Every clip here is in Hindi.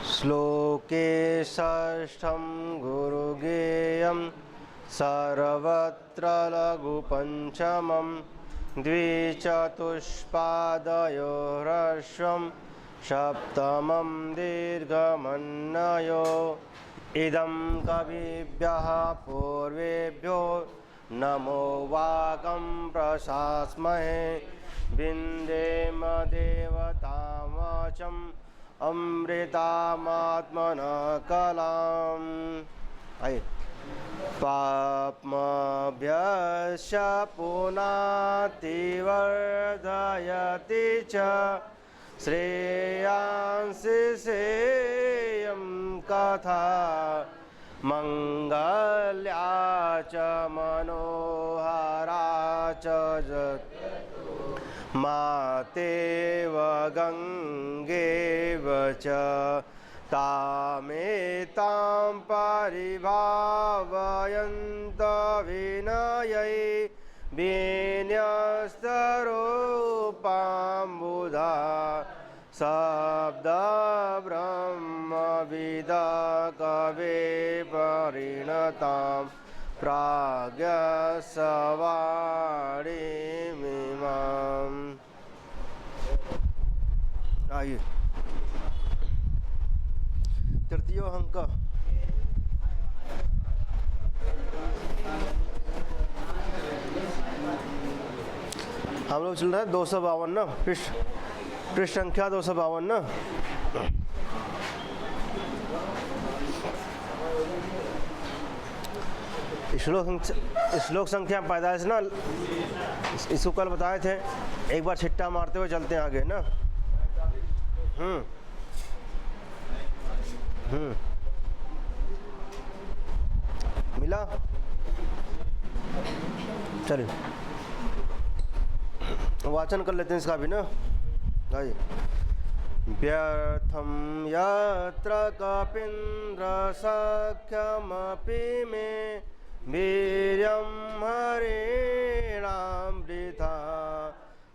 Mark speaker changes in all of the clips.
Speaker 1: श्लोके षष्ठं गुरुगेयं सर्वत्र लघुपञ्चमं द्विचतुष्पादयो ह्रस्वं सप्तमं दीर्घमन्वयो इदं कविभ्यः पूर्वेभ्यो नमो वाकं प्रशास्महे विन्देम देवतां वाचम् अमृतामात्मनः कलाम्। आइए। पाप्मभ्यश्च पुनातिवर्धयति च श्रेयांसि सेयं कथा मंगल्या च मनोहरा च मातेव गंगेव च तामेतां परिभावयन्त विनयै विन्यस्तरूपाम्बुधा शब्द ब्रह्मविद कवे परिणतां प्राज्ञसवाणीमिमाम्। आइए तृतीय अंक। हम लोग चल रहे हैं 252 ना, पृष्ठ संख्या 252 ना। श्लोक संख्या 45 ना, इसको कल बताए थे। एक बार छिट्टा मारते हुए चलते हैं आगे ना। मिला? चलिए वाचन कर लेते हैं इसका भी ना। आइए। व्यर्थं यत्र कपीन्द्र सख्यमपि मे वीर्यं हरिणां वृथा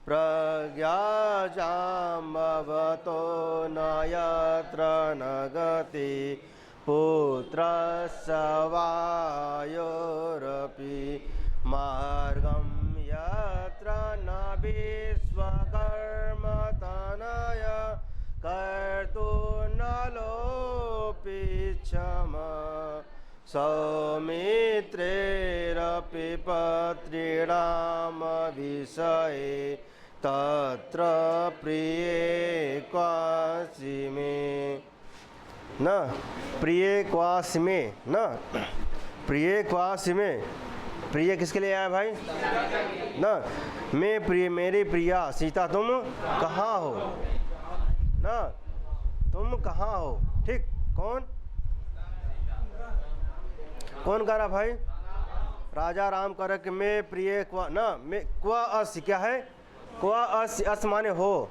Speaker 1: प्रज्ञाजाम्बवतो न यत्र न गति पुत्रस्य वायोरपि मार्गं यत्र न विश्वकर्मतनय कर्तुं न लोपि क्षम सौमित्रेरपि पत्रीणां विषये तत्र प्रिये क्वासि मे न प्रिय क्वासि में न प्रिय क्वासि में। प्रिय किसके लिए आया भाई? न मैं प्रिय, मेरी प्रिया सीता तुम कहाँ हो न, तुम कहाँ हो। ठीक। कौन कह रहा भाई? राजा राम कर के मैं प्रिय क्वा न, मैं क्वा अस क्या है? क्वा अस, अस माने हो,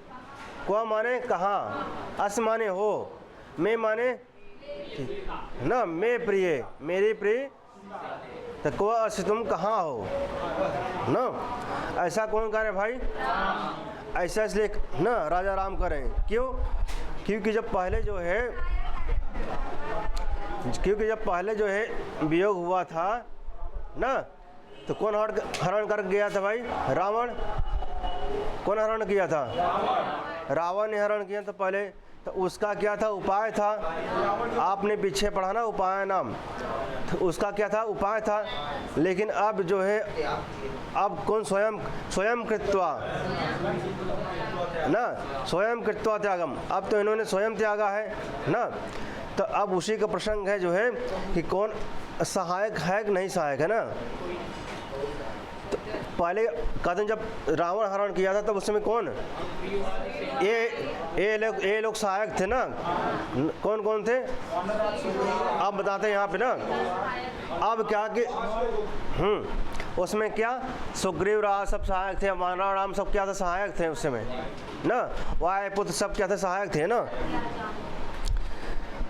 Speaker 1: क्वा माने कहाँ, अस माने हो, मैं माने ना, मैं प्रिय, मेरी प्रिय, तो क्वा अस तुम कहाँ हो ना। ऐसा कौन करे भाई? ऐसा इसलिए ना राजा राम करें। क्यों? क्योंकि जब पहले जो है वियोग हुआ था ना, तो कौन हरण कर गया था भाई? रावण। कौन हरण किया था? रावण ने हरण किया था पहले। तो उसका क्या था? उपाय था। आपने पीछे पढ़ा ना उपाय नाम, तो उसका क्या था? उपाय था। लेकिन अब जो है, अब कौन स्वयं कृत्वा ना, स्वयं कृत्वा त्यागम। अब तो इन्होंने स्वयं त्यागा है ना। तो अब उसी का प्रसंग है जो है कि कौन सहायक है कि नहीं सहायक है ना। तो पहले कहते हैं जब रावण हरण किया था तब उस समय कौन ये लोग सहायक थे ना। कौन कौन थे? आप बताते हैं यहाँ पे ना। अब क्या कि उसमें क्या सुग्रीव राज सब सहायक थे, वानर राम सब क्या थे? सहायक थे उस समय ना। वायुपुत्र सब क्या थे? सहायक थे ना।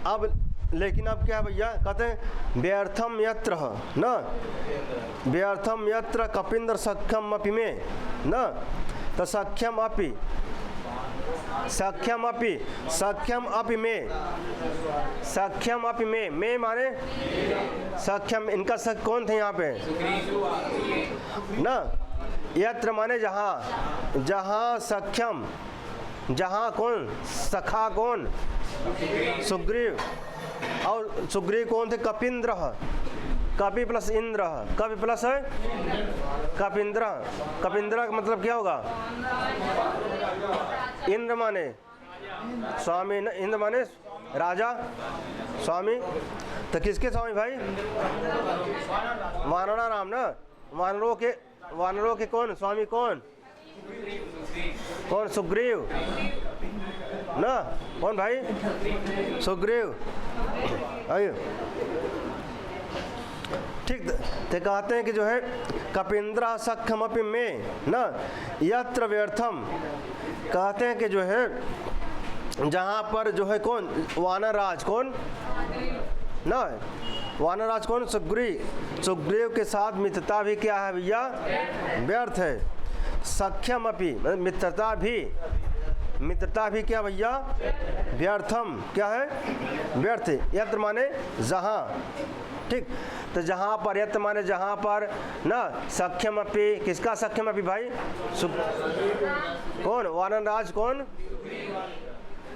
Speaker 1: अब लेकिन अब क्या भैया कहते हैं व्यर्थम यत्र न, व्यर्थम यत्र कपीन्द्र सख्यम अपि में न, तो सख्यम अपि सख्यम अपि, सख्यम अपि में, सख्यम अपि में माने सख्यम, इनका सख कौन थे यहाँ पे ना। यत्र माने जहाँ, जहाँ सख्यम, जहाँ कौन सखा कौन सुग्रीव, और सुग्रीव कौन थे कपिंद्र, कपि प्लस इंद्र, कपि प्लस है कपिंद्र, कपिंद्र का मतलब क्या होगा, इंद्र माने स्वामी न, इंद्र माने राजा स्वामी, तो किसके स्वामी भाई, वानरा राम ना, वानरों के कौन स्वामी कौन, कौन सुग्रीव ना, कौन भाई सुग्रीव। आइए ठीक, तो कहते हैं कि जो है कपिंद्रा सख्यमपि में न यत्र व्यर्थम, कहते हैं कि जो है जहाँ पर जो है कौन वानरराज कौन ना, वानरराज कौन सुग्रीव, सुग्रीव के साथ मित्रता भी क्या है भैया व्यर्थ है। सख्यमपि मित्रता भी, मित्रता भी क्या भैया व्यर्थम, क्या है व्यर्थ। यत्र माने जहाँ, ठीक, तो जहाँ पर, यत्र माने जहाँ पर ना, सख्यम अपि, किसका सख्यम अपि भाई कौन वानरराज कौन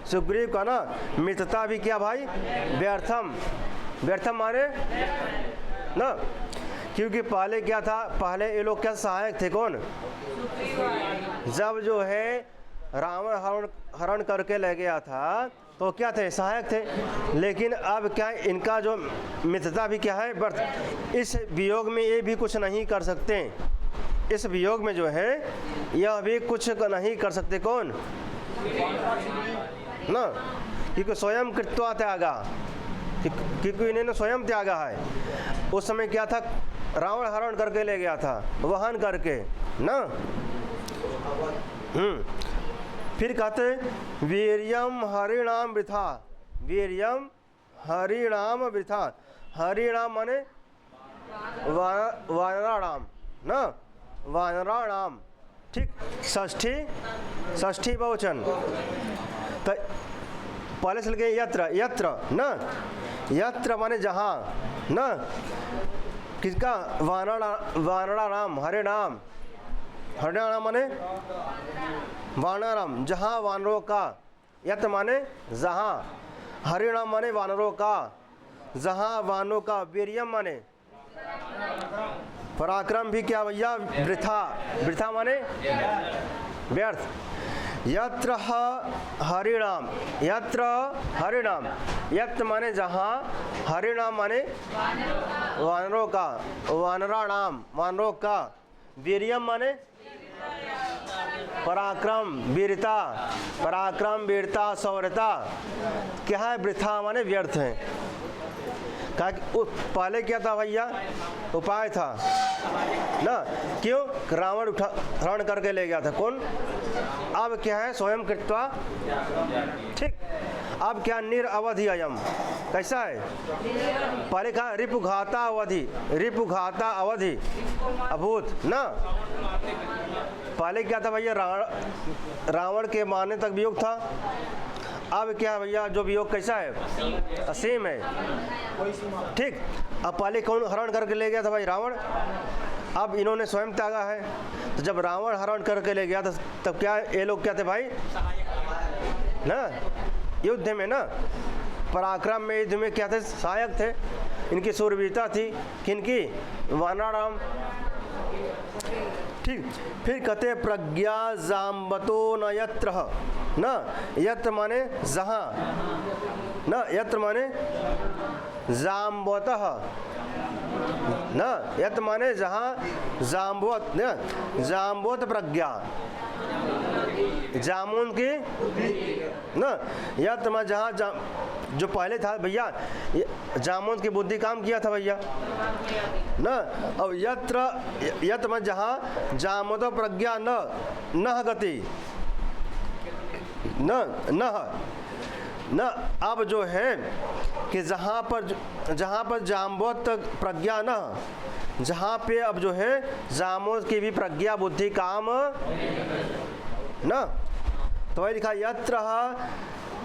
Speaker 1: सुग्रीव का ना, मित्रता भी क्या भाई व्यर्थम, व्यर्थम माने ना, क्योंकि पहले क्या था, पहले ये लोग क्या सहायक थे कौन, जब जो है रावण हरण करके ले गया था तो क्या थे सहायक थे, लेकिन अब क्या इनका जो मित्रता भी क्या है व्यर्थ। इस वियोग में ये भी कुछ नहीं कर सकते, इस वियोग में जो है यह भी कुछ नहीं कर सकते कौन ना, क्योंकि स्वयं कृत्वा त्यागा, क्योंकि इन्होंने स्वयं त्यागा है। उस समय क्या था, रावण हरण करके ले गया था वहन करके ना। फिर कहते हैं वीर्यम हरिणाम वृथा, वीर्यम हरिणाम वृथा, हरिणाम माने वानराणाम ना, वानराणाम, ठीक, षष्ठी, षष्ठी बहुवचन, तो पहले से लगे यत्र, यत्र ना, यत्र माने जहाँ ना, किसका वानराणाम, हरिणाम, हरिणाम माने वानरम, जहाँ वानरों का, यत माने जहाँ, हरिणाम माने वानरों का, जहाँ वानरों का, वीर्यम माने पराक्रम भी क्या भैया वृथा, वृथा माने व्यर्थ। यत्र हरिणाम, यत्र हरिणाम, यत्र माने जहाँ, हरिणाम माने वानरों का, वानराणाम वानरों का, वीर्यम माने पराक्रम वीरता, पराक्रम वीरता शौर्यता, क्या है वृथा माने व्यर्थ है। कहा कि पहले क्या था भैया उपाय था ना, क्यों रावण हरण करके ले गया था कौन, अब क्या है स्वयं कृत्वा, ठीक, अब क्या निरअवधि अयम, कैसा है, पहले कहा रिपुघाता अवधि, रिपुघाता अवधि अभूत ना, पहले क्या था भैया रावण के मारने तक वियोग था, अब क्या भैया जो वियोग कैसा है असीम है, ठीक। अब पहले कौन हरण करके ले गया था भाई रावण, अब इन्होंने स्वयं त्यागा है, तो जब रावण हरण करके ले गया था तब क्या ये लोग क्या थे भाई ना, युद्ध में ना, पराक्रम में युद्ध में क्या थे सहायक थे, इनकी शूरवीरता थी किनकी, वानराणाम, ठीक। फिर कहते प्रज्ञा जाम्बतो न यत्र न, यत्र माने जहाँ न, यत्र माने जाम्बतः न, यत्र माने जहाँ, जाम्बवत न, जाम्बवत प्रज्ञा, जामुन की न, यत्र माने जहाँ, जो पहले था भैया जामुन की बुद्धि काम किया था भैया न, अब यत्र, यत्र माने जहाँ जामुत प्रज्ञा न गति न, अब जो है कि जहाँ पर जाम्बवत प्रज्ञा न, जहाँ पे अब जो है जामुन की भी प्रज्ञा बुद्धि काम न, तो वही लिखा यत्र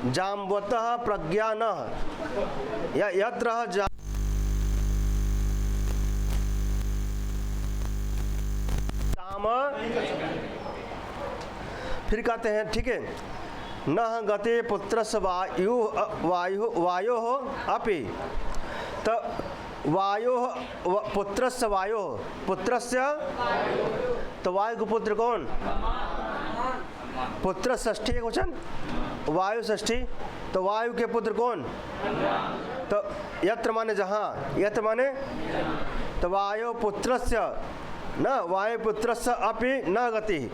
Speaker 1: जाम्बवतः प्रज्ञानः, या यत्र जाम। फिर कहते हैं ठीक है, न गते पुत्रस्य वायु अपि, तो वायु पुत्रस्य वायु, पुत्रस्य तो वायु का पुत्र कौन? पुत्र षष्ठी एक वचन, वायु षष्ठी, तो वायु के पुत्र कौन? तो यत्र माने जहाँ, यत्र माने तो वायु पुत्रस्य न वायुपुत्रस्य अपि न गति,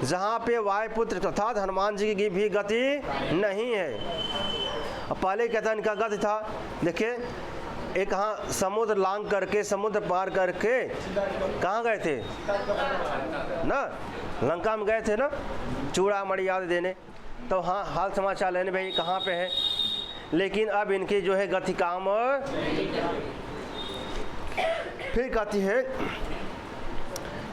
Speaker 1: जहाँ पे वायुपुत्र अर्थात हनुमान जी की भी गति नहीं है। अब पहले कहता इनका गति था, देखिए एक कहाँ समुद्र लांग करके, समुद्र पार करके कहाँ गए थे ना, लंका में गए थे ना, चूड़ा मणि आदि देने। तो हाँ हाल समाचार लेने भाई कहाँ पे है, लेकिन अब इनकी जो है गति काम। फिर कहती है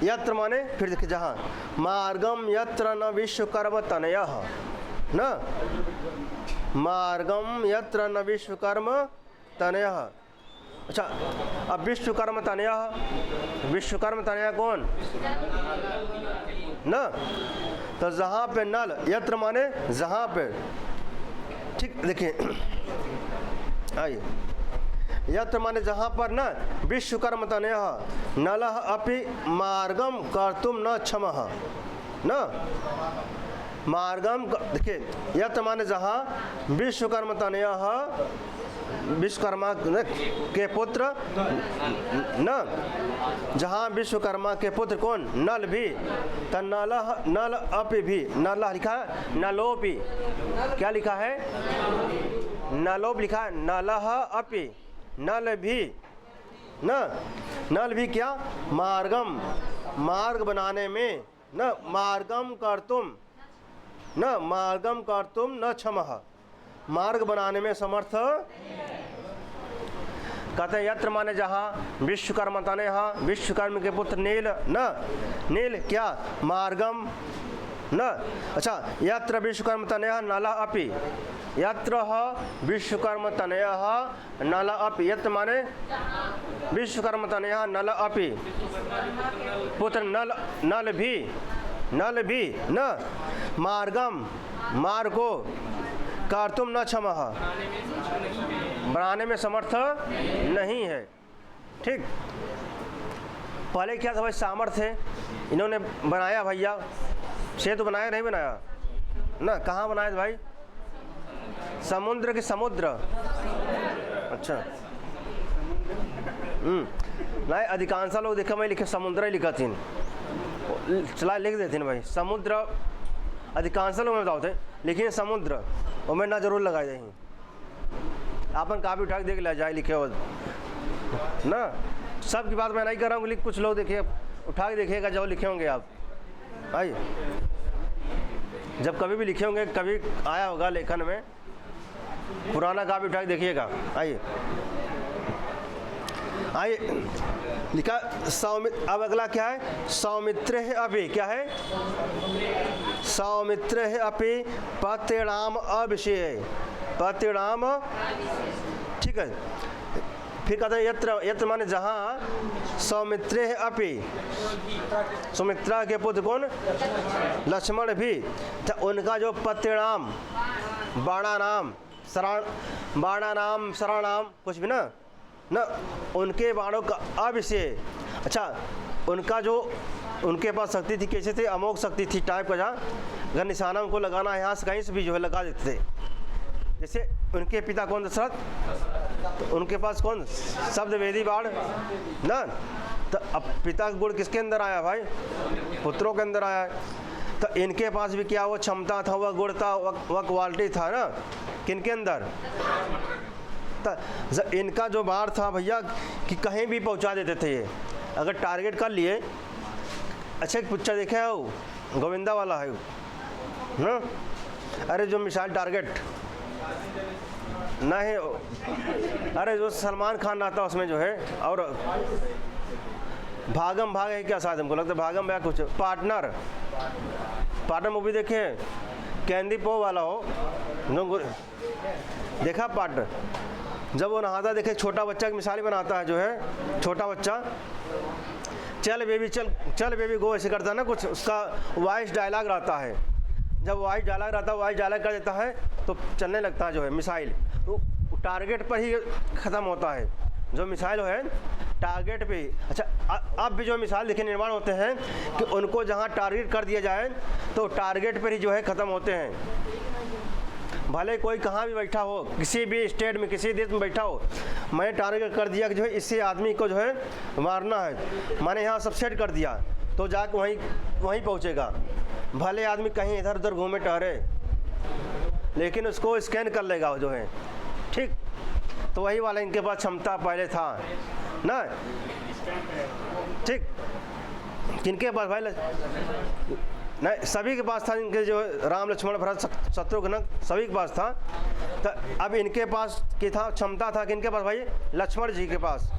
Speaker 1: यत्र माने, फिर देखिए जहाँ मार्गम यत्र न विश्वकर्म तनयः, न मार्गम यत्र न विश्वकर्म तनयः। अच्छा अब विश्वकर्म तनयः, विश्वकर्म तनया कौन? न, तो जहाँ पे नल, यत्र माने जहाँ पे, ठीक देखिए आइए, यत्र माने जहाँ पर न विश्वकर्म तनयः नलः अपि मार्गम कर्तुम न क्षमः, न मार्गम, देखिए यत्र माने जहाँ विश्वकर्म तनयः, विश्वकर्मा के पुत्र न, जहाँ विश्वकर्मा के पुत्र कौन? नल भी, तो नल अपि भी, नल लिखा है नलोपि, क्या लिखा है? नलोप लिखा है, नलः अपि, नल भी न, नल भी क्या? मार्गम, मार्ग बनाने में, न मार्गम कर्तुम, न मार्गम कर्तुम न क्षमः, मार्ग बनाने में समर्थ। कहते हैं यत्र माने जहाँ विश्वकर्म तनयः, विश्वकर्म के पुत्र नील, न नील क्या? मार्गम न, अच्छा यत्र विश्वकर्म तनयः नलः अपि, यत्र विश्वकर्म तनयः नल अपि, यत्र माने विश्वकर्म तनयः नल अपि, पुत्र नल, नल भी न मार्गम, मार्ग को कर्तुम न क्षमः, बनाने में समर्थ नहीं है। ठीक, पहले क्या था भाई? सामर्थ्य है, इन्होंने बनाया भैया, से तो बनाया नहीं बनाया ना, कहाँ बनाया था भाई? समुद्र के समुद्र, अच्छा नहीं, अधिकांश लोग देखा मैं लिखे समुद्र ही लिखा थी, चला लिख देते भाई समुद्र, अधिकांश लोग में बताते लेकिन समुद्र और मैं ना जरूर लगाई दें, आपन काफ़ी उठा के देख लिया जाए लिखे हो ना, सब की बात मैं नहीं कर रहा हूँ, लेकिन कुछ लोग देखिए उठा के देखिएगा जो लिखे होंगे आप, आइए जब कभी भी लिखे होंगे, कभी आया होगा लेखन में, पुराना काफ़ी उठा के देखिएगा। आइए आइए लिखा सौमित्र, अब अगला क्या है? सौमित्र है अभी, क्या है? सौमित्र है अपि पत्यणाम अविषय, पत्यणाम, ठीक है। फिर कहते हैं यत्र, यत्र माने जहाँ सौमित्र है अपि, सुमित्रा के पुत्र कौन? लक्ष्मण भी, तो उनका जो पत्यणाम, बाणा नाम, बाणा नाम, शरणाम, कुछ भी ना न, उनके बाणों का अविषय, अच्छा उनका जो उनके पास शक्ति थी, कैसे थे? अमोघ शक्ति थी टाइप का, जहाँ अगर निशाना उनको लगाना है यहाँ से कहीं से भी जो है लगा देते थे। जैसे उनके पिता कौन? दशरथ, तो उनके पास कौन? शब्द वेदी बाण ना, तो अब पिता का गुण किसके अंदर आया भाई? पुत्रों के अंदर आया है। तो इनके पास भी क्या वो क्षमता था, वह गुण था, वह क्वालिटी था ना, किनके अंदर? इनका जो बार था भैया कि कहीं भी पहुंचा देते थे ये, अगर टारगेट कर लिए। अच्छा एक पिक्चर देखे है वो, गोविंदा वाला है ना, अरे जो मिसाइल टारगेट नहीं, अरे जो सलमान खान आता उसमें जो है, और भागम भाग है क्या शायद, हमको लगता है भागम भाग कुछ, पार्टनर पार्टनर मूवी देखे, कैंडी पो वाला हो जो देखा पार्टनर, जब वो नहाता देखे छोटा बच्चा की मिसाल बनाता है, जो है छोटा बच्चा चल बेबी चल बेबी गो ऐसे करता है ना, कुछ उसका वॉइस डायलॉग रहता है, जब वॉइस डायलॉग रहता है वॉइस डायलॉग कर देता है तो चलने लगता है जो है मिसाइल, तो टारगेट पर ही ख़त्म होता है जो मिसाइल है टारगेट पे ही। अच्छा अब भी जो मिसाइल देखिए निर्माण होते हैं कि उनको जहाँ टारगेट कर दिया जाए तो टारगेट पर ही जो है ख़त्म होते हैं। भले कोई कहाँ भी बैठा हो, किसी भी स्टेट में किसी देश में बैठा हो, मैंने टारगेट कर दिया कि जो है इससे आदमी को जो है मारना है, मैंने यहाँ सब सेट कर दिया तो जाके वहीं पहुँचेगा। भले आदमी कहीं इधर उधर घूमे टहरे लेकिन उसको स्कैन कर लेगा जो है, ठीक। तो वही वाला इनके पास क्षमता पहले था ना, ठीक। किनके पास भाई नहीं, सभी के पास था, इनके जो राम लक्ष्मण भरत शत्रुघ्न सभी के पास था। तो अब इनके पास की था क्षमता था, किनके पास भाई, लक्ष्मण जी के पास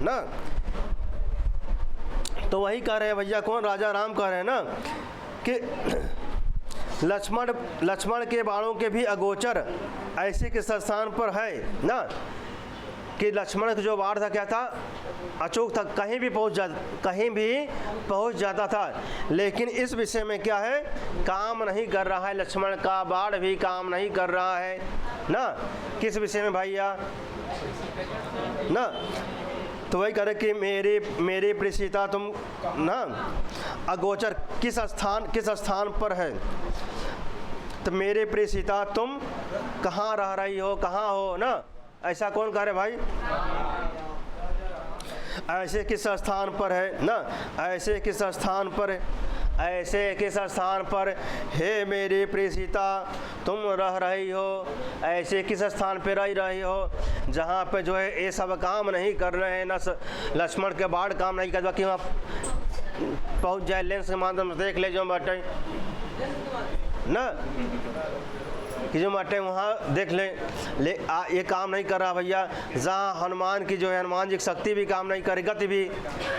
Speaker 1: ना। तो वही कह रहे हैं भैया, कौन, राजा राम कह रहे हैं ना कि लक्ष्मण के बाणों के भी अगोचर ऐसे के स्थान पर है ना, कि लक्ष्मण का जो बाण था क्या था, अचूक था, कहीं भी पहुंच जाता था। लेकिन इस विषय में क्या है, काम नहीं कर रहा है, लक्ष्मण का बाण भी काम नहीं कर रहा है ना। किस विषय में भैया ना, तो वही करे कि मेरी प्रिय सीता तुम ना अगोचर किस स्थान पर है, तो मेरे प्रिय सीता तुम कहाँ रह रही हो, कहाँ हो ना, ऐसा कौन कह रहे भाई, ऐसे किस स्थान पर है ना, ऐसे किस स्थान पर, ऐसे किस स्थान पर हे मेरी प्रिय सीता तुम रह रही हो, ऐसे किस स्थान पे रह रही हो जहाँ पे जो है ये सब काम नहीं कर रहे हैं, न लक्ष्मण के बाढ़ काम नहीं कर, कि वहाँ पहुँच जाए लेंस के माध्यम से देख ले जो बाटे ना, कि जो बाटे वहाँ देख ये काम नहीं कर रहा भैया। जहाँ हनुमान की जो है, हनुमान जी की शक्ति भी काम नहीं कर रही, गति भी,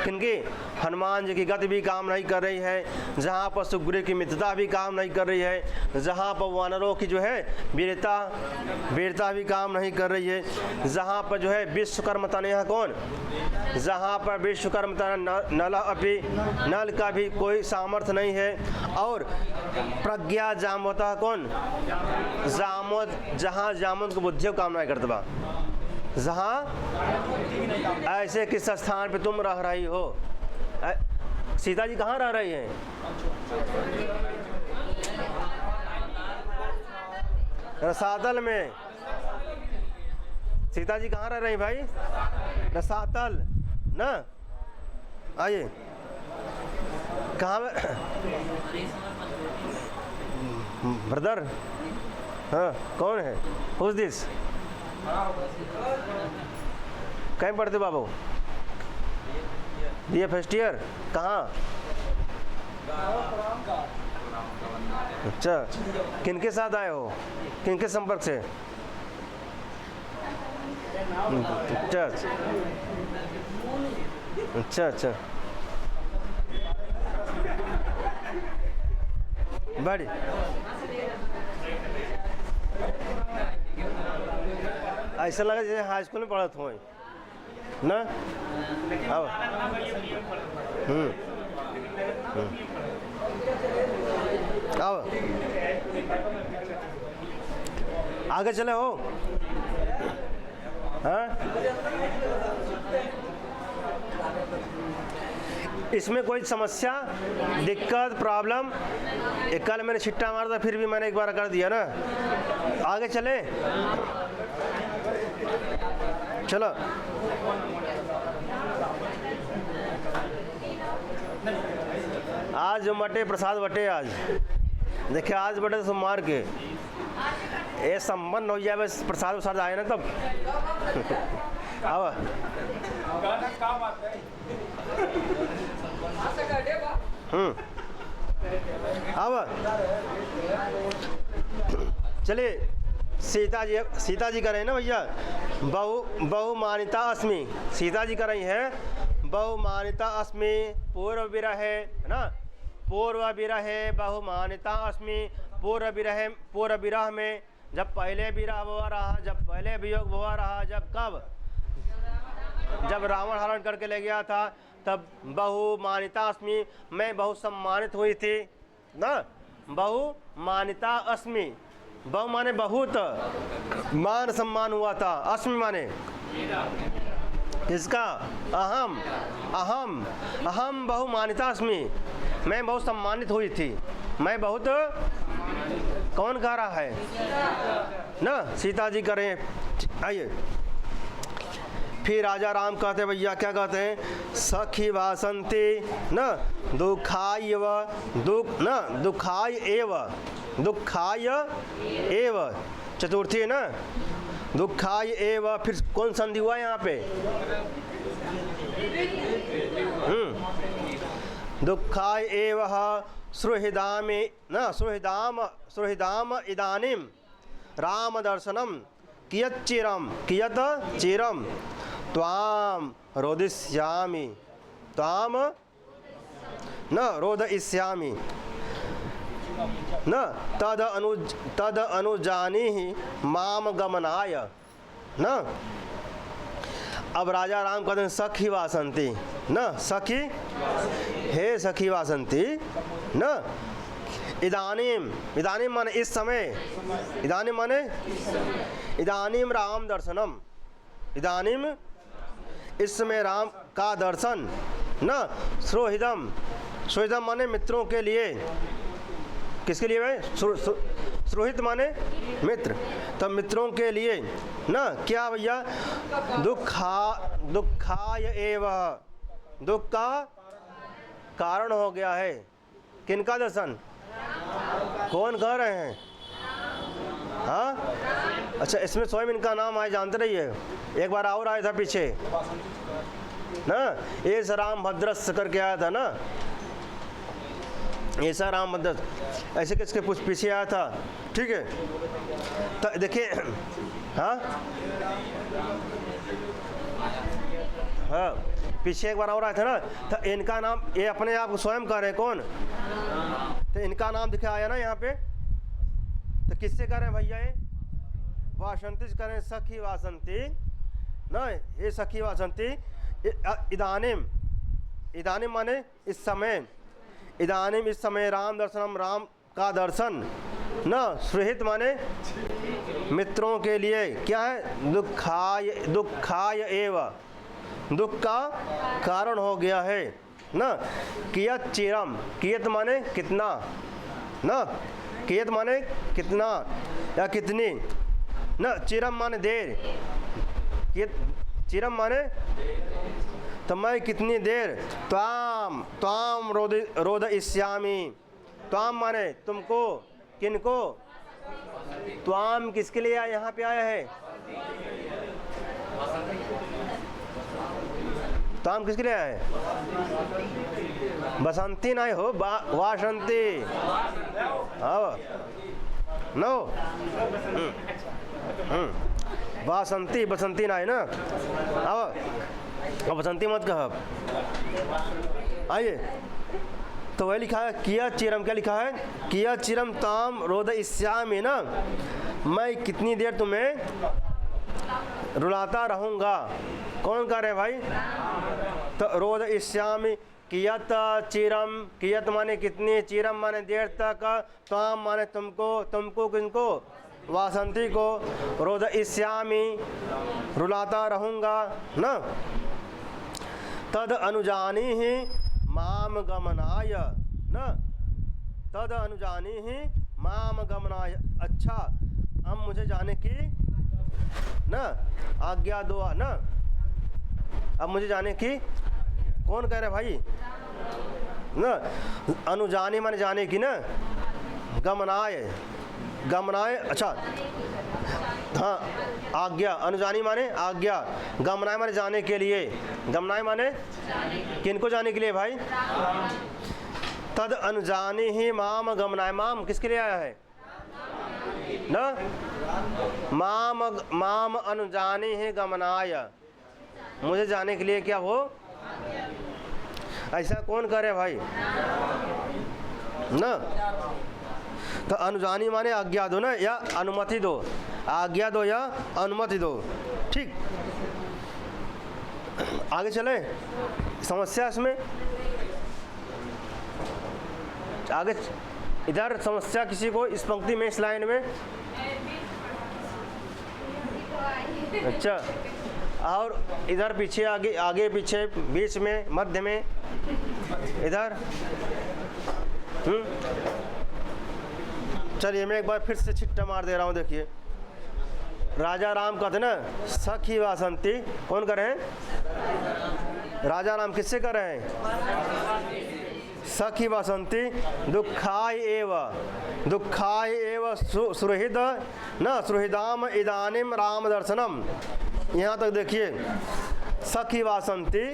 Speaker 1: किनकी, हनुमान जी की गति भी काम नहीं कर रही है, जहाँ पर सुग्रीव की मित्रता भी काम नहीं कर रही है, जहाँ पर वानरों की जो है वीरता भी काम नहीं कर रही है, जहाँ पर जो है विश्वकर्मा तनया कौन, जहाँ पर विश्वकर्मा नल का भी कोई सामर्थ्य नहीं है, और प्रज्ञा जामवता कौन, जहाँ जामुन को बुद्धि काम नहीं करता बा, जहाँ ऐसे किस स्थान पे तुम रह रही हो। सीता जी कहाँ रह रही हैं, रसातल में। सीता जी कहाँ रह रही भाई, रसातल ना, आइए कहाँ ब्रदर, हाँ कौन है, हुज दिस, कहीं पढ़ते बाबू, ये फर्स्ट ईयर, कहाँ, अच्छा किनके साथ आए हो, किनके संपर्क से, अच्छा अच्छा अच्छा, बड़ी ऐसा लगा जैसे हाई स्कूल में पढ़ा था ना। आओ आओ आगे चले हो, हाँ इसमें कोई समस्या, दिक्कत, प्रॉब्लम, कल मैंने छिट्टा मारा था फिर भी मैंने एक बार कर दिया ना। आगे चले, चलो आज जो बटे प्रसाद बटे, आज देखिए आज बटे तो मार के ये संबंध हो जाए, बस प्रसाद वसाद आए ना तब। आओ अब चलिए सीता जी कर रहे हैं ना भैया, बहुमानिता अस्मि, सीता जी कर रही हैं बहुमानिता अस्मि पूर्व विरह है ना, पूर्व विरहे बहुमानिता अस्मि। पूर्व विरह में जब पहले विरह हुआ रहा, जब पहले वियोग हुआ रहा, जब कब, जब रावण हरण करके ले गया था, तब बहुमानिता अस्मि, मैं बहुत सम्मानित हुई थी ना। बहुमानिता अस्मि, बहु माने बहुत, मान सम्मान हुआ था, अस्मि माने किसका, अहम, अहम, अहम बहुमानिता अस्मि, मैं बहुत सम्मानित हुई थी, मैं बहुत, कौन गा रहा है ना, सीता जी करें। आइए फिर राजा राम कहते भैया, क्या कहते हैं, सखी वासंती न दुखाय व दुख न दुखाय एव, दुखाय एव, चतुर्थी है ना, दुखाय एव। फिर कौन संधि हुआ यहाँ पे, दुखाय एव सुहृदामि न सुहृदाम इदानीं राम दर्शनम कियत चिरम त्वाम रोदिष्यामि, त्वाम न रोदयिष्यामि न तद अनुजानीहि माम गमनाय न। अब राजा राम कहते हैं सखी वासंती न, सखी हे सखी वासंती न, इदानीम, इदानीम माने इस समय, इदानीम माने इदानीम राम दर्शनम, इदानीम इस समय राम का दर्शन न, सुहृदम, सुहृदम माने मित्रों के लिए, किसके लिए भाई, सुहृद माने मित्र, तब मित्रों के लिए न, क्या भैया, दुखाय एव, दुख का कारण हो गया है, किनका दर्शन, कौन कह रहे हैं, हाँ अच्छा, इसमें स्वयं इनका नाम आए, जानते रहिए, एक बार और आया था पीछे ना, ऐसा राम भद्रस करके आया था ना, ऐसा राम भद्रस, ऐसे किसके पीछे आया था, ठीक है। तो देखिए हाँ हाँ, पीछे एक बार और आया था ना, तो इनका नाम, ये अपने आप को स्वयं कह रहे हैं, कौन, तो इनका नाम दिखा आया ना यहाँ पे, तो किससे कह रहे हैं भैया, ये वासंती से कह रहे हैं, सखी वासंती ना, ये सखी वासंती, इदानीम, इदानीम माने इस समय, इदानीम इस समय राम दर्शनम, राम का दर्शन न, सुहृद माने मित्रों के लिए, क्या है, दुखाय एव, दुख का कारण हो गया है न, कियत चिरम, कियत माने कितना न, कियत माने कितना या कितनी न, चिरम माने देर, कियत चिरम माने तो मैं कितनी देर, त्वाम रोदयिष्यामि, त्वाम माने तुमको, किनको, त्वाम किसके लिए आया, यहाँ पे आया है, त्वाम किसके लिए आया है, बसंती नहीं हो, वासंती, हाँ नो, वासंती, बसंती नहीं ना, अब बसंती मत कह। आइए तो वही लिखा है, किया चिरम, क्या लिखा है, किया चिरम ताम रोदयिष्यामि ना, मैं कितनी देर तुम्हें रुलाता रहूँगा, कौन कह रहे हैं भाई, तो रोदयिष्यामि, कियत चिरम, कियत माने कितनी, चिरम माने देर तक, ताम माने तुमको, तुमको किनको, वासंती को, रोदयिष्यामि रुलाता रहूँगा न, तद अनुजानी ही माम गमनाय न, तद अनुजानी ही माम गमनाय, अच्छा अब मुझे जाने की न आज्ञा दो न, अब मुझे जाने की, कौन कह रहे भाई न, अनुजानी माने जाने की न, गमनाय, गमनाय, अच्छा हाँ, आज्ञा, अनुजानी माने आज्ञा, गमनाय माने जाने के लिए, गमनाय माने किनको जाने के लिए भाई, तद अनुजानी ही माम गमनाय, माम किसके लिए आया है न, माम अनुजानी ही गमनाय, मुझे जाने के लिए क्या वो, ऐसा कौन करे भाई, ना। तो अनुजानी माने आज्ञा दो ना, या अनुमति दो, आज्ञा दो या अनुमति दो। ठीक, आगे चले, समस्या इसमें आगे, इधर समस्या किसी को इस पंक्ति में, इस लाइन में? अच्छा, और इधर पीछे, आगे आगे पीछे, बीच में, मध्य में, इधर? चलिए मैं एक बार फिर से छिट्टा मार दे रहा हूँ। देखिए, राजा राम कहते ना सखी वासंती, कौन कर रहे हैं? राजा राम किससे कर रहे हैं? सखी वासंती दुखाय एव सुहृद न सुहृदाम इदानीम राम दर्शनम। यहाँ तक देखिए, सखी वासंती,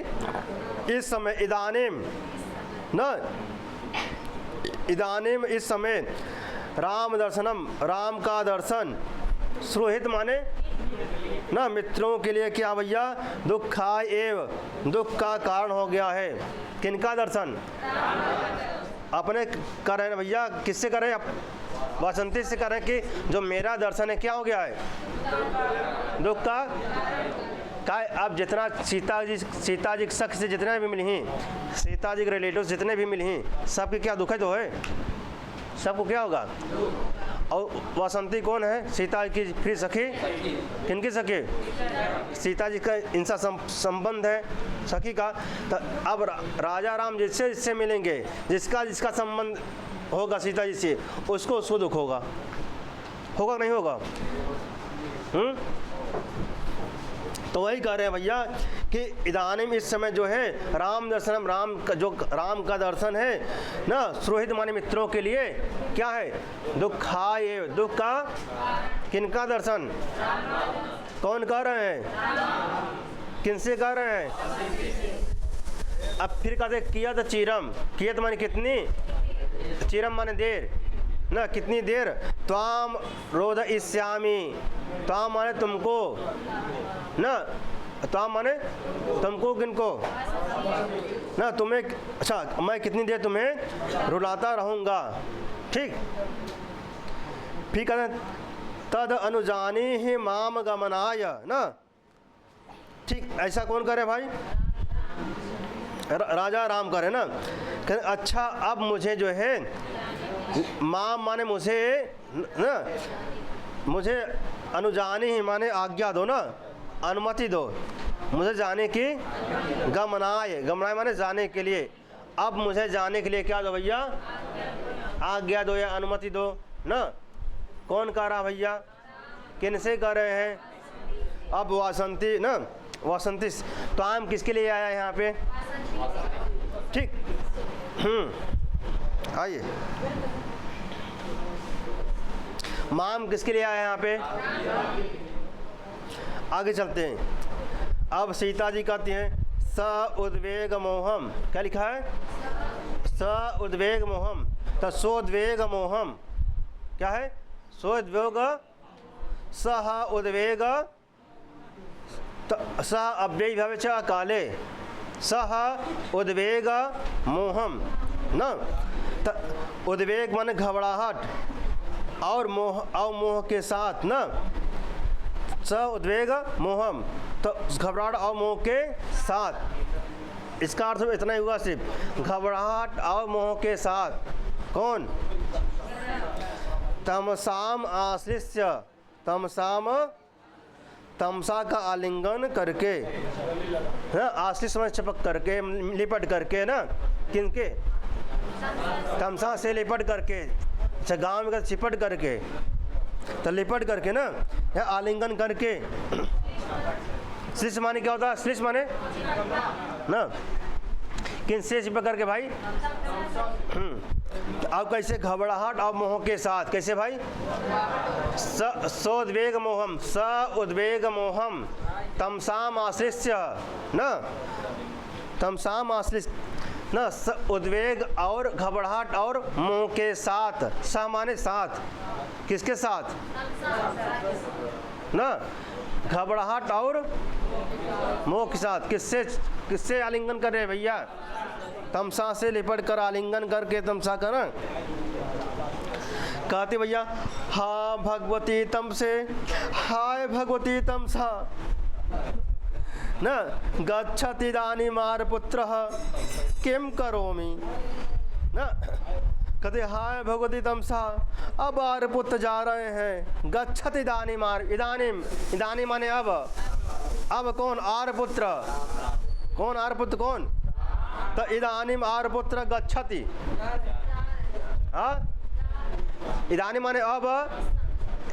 Speaker 1: इस समय, इदानीम न, इदानीम इस समय, राम दर्शनम राम का दर्शन, सुहृद माने ना मित्रों के लिए क्या भैया? दुखाय एव, दुख का कारण हो गया है। किनका दर्शन? अपने कर रहे हैं भैया, किससे कर रहे हैं? वासंती से कर रहे हैं कि जो मेरा दर्शन है क्या हो गया है? दुख का अब जितना सीता जी के शक से जितने भी मिली हैं, सीता जी के रिलेटिव जितने भी मिली हैं, सबके क्या दुख है? तो है, सबको क्या होगा? और वासंती कौन है? सीता की फिर सखी, किनकी सखी? सीता जी का इनसा संबंध है सखी का। तो अब राजा राम जिससे मिलेंगे, जिसका संबंध होगा सीता जी से, उसको दुख होगा नहीं होगा? तो वही कह रहे हैं भैया कि इदानीम इस समय जो है, राम दर्शनम राम का दर्शन है ना, सुहृद माने मित्रों के लिए क्या है? दुखाय, दुख का, किनका दर्शन? कौन कर रहे हैं? किनसे कर रहे हैं? अब फिर कहते किया तो चिरम, किया तो माने कितनी, चिरम माने देर ना, कितनी देर? त्वाम रोध इस्यामी, त्वाम माने तुमको ना, त्वाम माने तुमको, किनको ना, तुम्हें, अच्छा मैं कितनी देर तुम्हें रुलाता रहूँगा। ठीक, फिर कहते तद अनुजानी ही माम गमनाय ना। ठीक, ऐसा कौन करे भाई? राजा राम करे ना। कहते अच्छा अब मुझे जो है, माम माने मुझे ना, मुझे अनुजानी ही माने आज्ञा दो ना, अनुमति दो मुझे जाने की। गमनाय माने जाने के लिए। अब मुझे जाने के लिए क्या दो भैया? आज्ञा दो या अनुमति दो ना। कौन कह रहा भैया? किनसे कह रहे हैं? अब वासंती ना, वासंती। तो आम किसके लिए आया यहाँ पे? ठीक, आइए, माम किसके लिए आया यहाँ पे? आगे चलते हैं। अब सीता जी कहती हैं स उद्वेग मोहम, क्या लिखा है? स उद्वेग मोहम। तो सोद्वेग मोहम क्या है? सोद्वेग, सह उद्वेग, सह अव्ययी भवे च काले, सह उद्वेग मोहम न। उद्वेग माने घबराहट, और मोह के साथ न, स उद्वेग मोहम, तो घबराहट और मोह के साथ। इसका अर्थ इतना ही हुआ, सिर्फ घबराहट और मोह के साथ। कौन? तमसाम आश्लिष्य, तमसा का आलिंगन करके, आश्लिष्य में चिपक करके, लिपट करके ना, किनके? तमसा से लिपट करके, अच्छा गाँव में चिपट करके, तो लिपट करके ना, या आलिंगन करके। श्लिष माने क्या होता है? श्लिष माने ना, किनसे चिपक करके भाई? तो अब कैसे? घबराहट और मोह के साथ। कैसे भाई? सोद्वेग मोहम, स उद्वेग मोहम, तमसाम आश्लिष्य ना, तमसाम आश्लिष्य ना, उद्वेग और घबराहट और मोह के साथ। स माने साथ, किसके साथ ना? घबराहट और मोह के साथ। किससे आलिंगन कर रहे हैं भैया? तमसा से लिपट कर आलिंगन करके तमसा करना। कहती भैया हाँ भगवती तम से, हाय भगवती तमसा न गच्छति इदानीमार पुत्र किम करोमि न। कहते हाय भगवती तमसा, अब आर पुत्र जा रहे हैं, गच्छति इदानीमार, इदानीम माने अब कौन आर पुत्र, कौन आर पुत्र कौन, तो इदानीम आर पुत्र गच्छति, हाँ इदानीम माने अब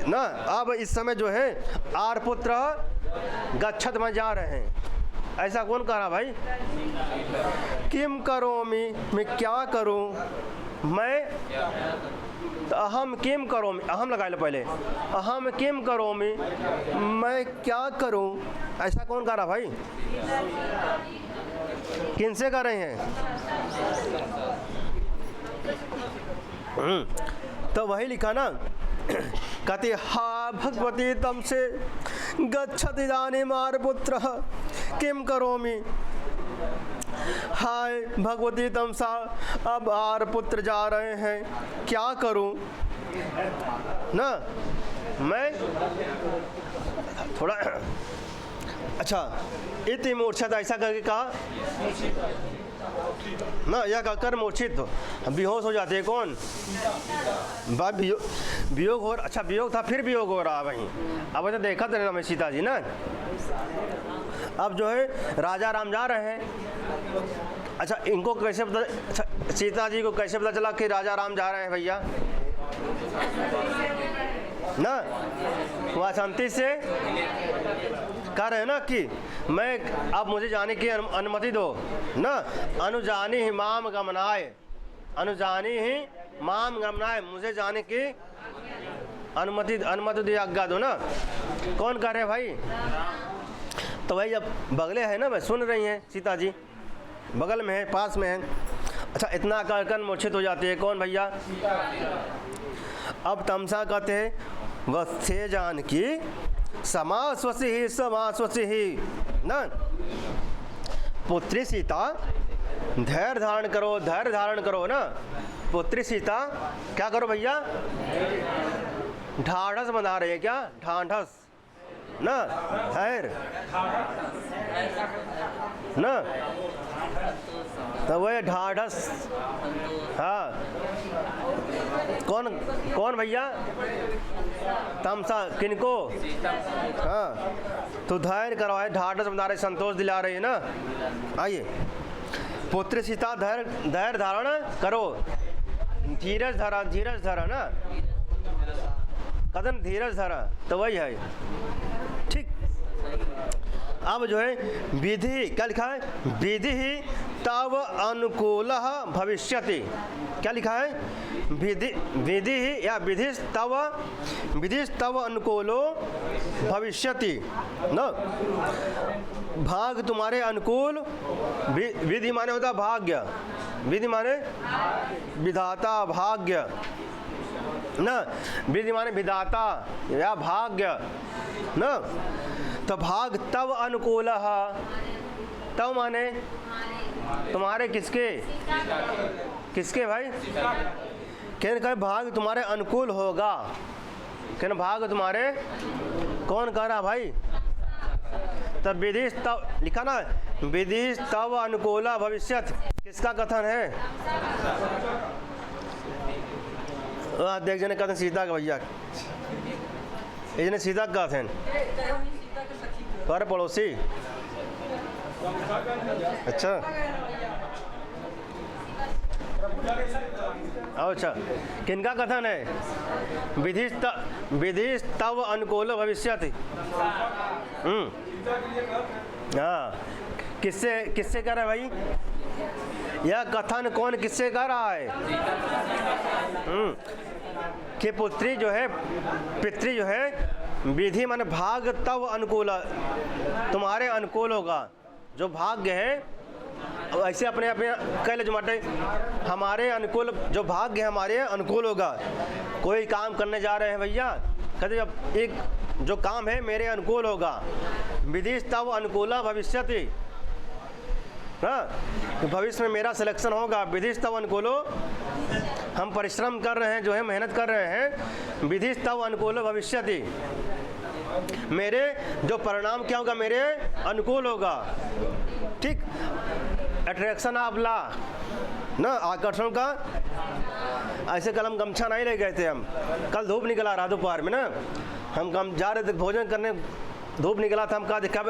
Speaker 1: न, अब इस समय जो है आर पुत्र गच्छत में जा रहे हैं। ऐसा कौन कह रहा भाई, किम करोमि, मैं क्या करूं, मैं तो अहम किम करोमि, अहम लगा लो पहले, अहम किम करोमि, मैं क्या करूं। ऐसा कौन कह रहा भाई, किन से कर रहे हैं, तो वही लिखा ना। कहते हा भगवती तम से गच्छति इदानीमार पुत्र किम करोमि, हाय भगवती तमसा, अब आर पुत्र जा रहे हैं, क्या करूं ना। मैं थोड़ा अच्छा इति मूर्छित, ऐसा करके कहा ना, यह कहकर मूर्छित बेहोश हो जाते हैं। कौन वियोग हो, अच्छा वियोग था फिर वियोग हो रहा वहीं। अब तो देखा था मैं सीता जी ना, अब जो है राजा राम जा रहे हैं। अच्छा इनको कैसे पता, अच्छा सीता जी को कैसे पता चला कि राजा राम जा रहे हैं भैया ना, वह शांति से कह रहे हैं ना कि मैं, अब मुझे जाने की अनुमति दो ना। अनुजानी ही माम गमनाय, अनुजानी ही माम गमनाय, मुझे जाने की अनुमति दी, आज्ञा दो ना। कौन कह रहे भाई, तो भाई अब बगले है ना, भाई सुन रही हैं सीता जी, बगल में है, पास में है। अच्छा इतना कर मूर्छित हो जाते हैं कौन भैया। अब तमसा कहते हैं वत्से जानकी समाश्वसी ही न, पुत्री सीता धैर्य धारण करो ना। पुत्री सीता क्या करो भैया, ढाढ़स बना रहे हैं क्या, ढाढ़स ना, धैर्य ना, तो वह ढाढ़स, हाँ कौन भैया, तमसा किनको, हाँ तो धैर्य करवाए, ढाढ़स बना रहे, संतोष दिला रही है ना। आइए पुत्र सीता धैर्य धारण करो, धीरज धरा ना, कदम धीरज धरा, तो वही है ठीक। अब जो है विधि क्या लिखा है, विधि ही तव अनुकूल भविष्यति, क्या लिखा है, विधि ही या विधि तव अनुकूलो भविष्यति न, भाग तुम्हारे अनुकूल, विधि माने होता भाग्य, विधि माने विधाता भाग्य न, विधि माने विधाता या भाग्य न। तो भाग तव अनुकूल, तव माने तुम्हारे, किसके भाई, कहने भाग तुम्हारे अनुकूल होगा, कहने भाग तुम्हारे, कौन कह रहा भाई, तब विधि तव लिखा ना, विधि तव अनुकूल भविष्यत, किसका कथन है, देख जने कहते सीता का भैया, ये जने सीता का कथन पर पड़ोसी, अच्छा अच्छा किनका कथन है, विधि तव अनुकूल भविष्यति। हाँ किससे कह रहा है भाई, यह कथन कौन किससे कह रहा है, कि पुत्री जो है, पितृ जो है, विधि माने भाग तव अनुकूल, तुम्हारे अनुकूल होगा, जो भाग्य है ऐसे अपने कह ले जुमाटे, हमारे अनुकूल, जो भाग्य है हमारे अनुकूल होगा। कोई काम करने जा रहे हैं भैया, कहते अब एक जो काम है मेरे अनुकूल होगा, विधि तव अनुकूला भविष्यति हाँ, कि भविष्य में मेरा सिलेक्शन होगा। विधिस्तव अनुकूलो, हम परिश्रम कर रहे हैं, जो है मेहनत कर रहे हैं। विधिस्तव अनुकूलो भविष्यति, मेरे जो परिणाम क्या होगा, मेरे अनुकूल होगा। ठीक, अट्रैक्शन ऑफ लॉ ना, आकर्षण का। ऐसे कल हम गमछा नहीं ले गए थे, हम कल धूप निकला रहा दोपहर में ना, हम जा रहे थे भोजन करने, धूप निकला था, हम कहा देखा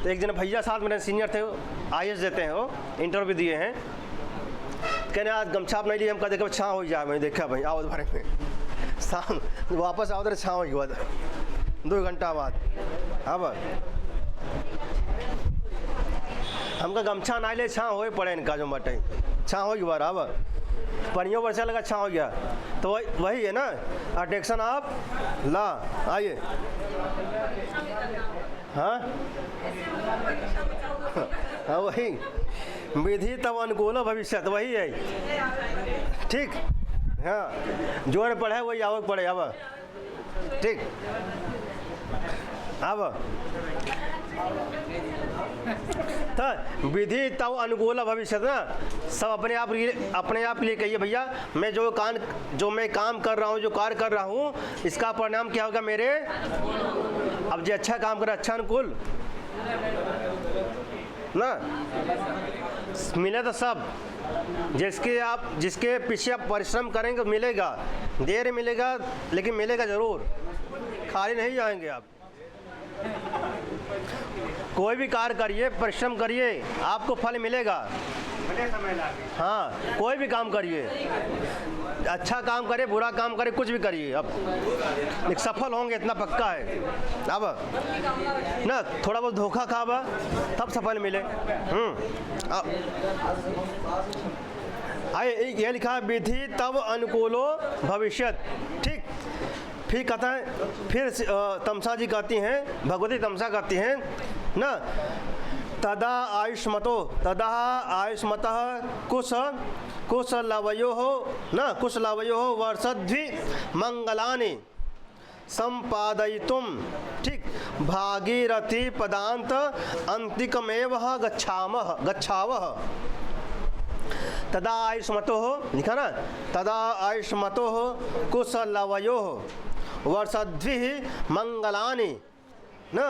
Speaker 1: तो एक जन भैया साथ मेरे सीनियर थे, IAS देते हैं, वो इंटरव्यू दिए हैं, कहने आज गमछा आप नहीं लिए, हम कहा देखा छाँ हो जाए। मैंने देखा भाई आओ बारे में, शाम वापस आओ तो छाँ हो गया 2 घंटा बाद। अब हमका गमछा ना ले, छाँ हो पड़े इनका जो मटे, छाँ हो गया। अब पनियों पर लगा छाँ हो गया, तो वही है ना अट्रैक्शन ऑफ लॉ। आइए, हाँ हाँ, वही विधि तब अनुकूल भविष्य, वही है। ठीक, हाँ, जो पढ़े वही आवक पड़े। अब ठीक, अब तो विधि तब अनुकूल भविष्य ना, सब अपने आप के लिए कहिए भैया, मैं जो मैं काम कर रहा हूँ, जो कार्य कर रहा हूँ, इसका परिणाम क्या होगा मेरे। अब जो अच्छा काम करे, अच्छा अनुकूल ना मिले तो सब, जिसके पीछे आप परिश्रम करेंगे मिलेगा, देर मिलेगा लेकिन मिलेगा ज़रूर, खाली नहीं जाएंगे आप। कोई भी कार्य करिए, परिश्रम करिए, आपको फल मिलेगा। हाँ, कोई भी काम करिए, अच्छा काम करे, बुरा काम करे, कुछ भी करिए, अब एक सफल होंगे, इतना पक्का है। अब ना थोड़ा बहुत धोखा खावा तब सफल मिले। आइए, ये लिखा है विधि तब अनुकूलो भविष्यत। ठीक, फिर कहता है, फिर तमसा जी कहती हैं, भगवती तमसा कहती हैं ना, तदा आयुष्मतः कुशलवयो हो ना, कुशलवयो हो वर्षद्वि मंगलानि संपादयितुम। ठीक, भागीरथी पदांत अंतिकमेव गच्छावः। तदा आयुष्मतो हो, लिखा ना, तदा आयुष्मतो हो कुशलवयो वर्षद्वि मंगलानि न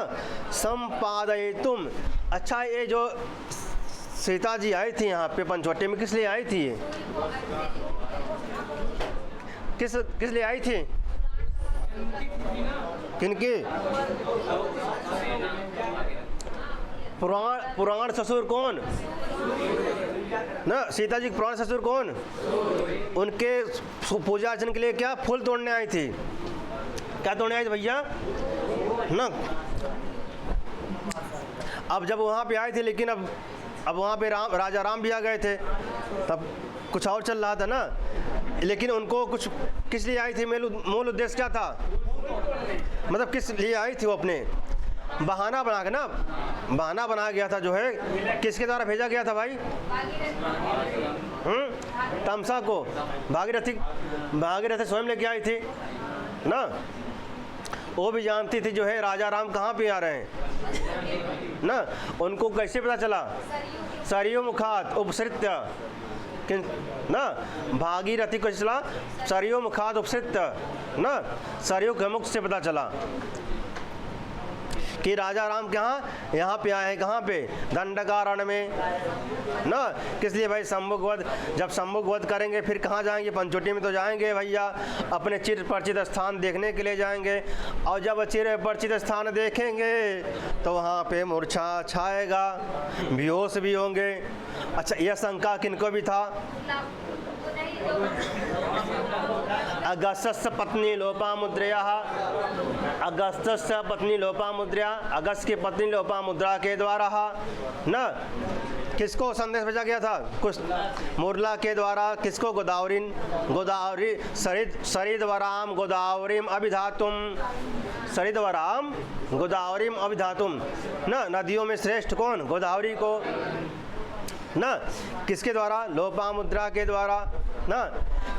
Speaker 1: संपादयितुम। अच्छा, ये जो सीता जी आई थी यहाँ पे पंचवटी में, किस लिए आई थी? किस लिए आई थी? किनकी? पुराण ससुर कौन ना, सीता जी पुराण ससुर कौन? उनके पूजा अर्चन के लिए क्या फूल तोड़ने आई थी। क्या तोड़ने आई थी भैया ना? अब जब वहाँ पे आई थी, लेकिन अब वहाँ पे राजा राम भी आ गए थे, तब कुछ और चल रहा था ना। लेकिन उनको कुछ किस लिए आई थी, मूल उद्देश्य क्या था, मतलब किस लिए आई थी? वो अपने बहाना बना के ना, बहाना बनाया गया था, जो है किसके द्वारा भेजा गया था भाई? तमसा को भागीरथी स्वयं लेके आई थी ना। वो भी जानती थी जो है राजा राम कहाँ पे आ रहे हैं ना। उनको कैसे पता चला? सरयू मुखात उपसृत्य ना, भागीरथी को चला सरयू मुखात उपसृत्य ना, सरयू के मुख से पता चला कि राजा राम कहाँ यहाँ पे आए हैं। कहाँ पे? दंडकारण्य में ना। किस लिए भाई? शंभुवध, जब शंभुवध करेंगे फिर कहाँ जाएंगे? पंचवटी में तो जाएंगे भैया, अपने चिर परिचित स्थान देखने के लिए जाएंगे। और जब चिर परिचित स्थान देखेंगे तो वहाँ पे मूर्छा छाएगा, बेहोश भी होंगे। अच्छा, यह शंका किनको भी था? अगस्त्य पत्नी लोपामुद्रया, अगस्त्य पत्नी लोपामुद्रा, अगस्त की पत्नी लोपामुद्रा के द्वारा ना किसको संदेश भेजा गया था? कुछ मुरला के द्वारा। किसको? गोदावरी सरिद्वराम गोदावरीम अभिधातुम, सरिद्वराम गोदावरीम अभिधातुम ना। नदियों में श्रेष्ठ कौन? गोदावरी को ना। किसके द्वारा? लोपामुद्रा के द्वारा ना,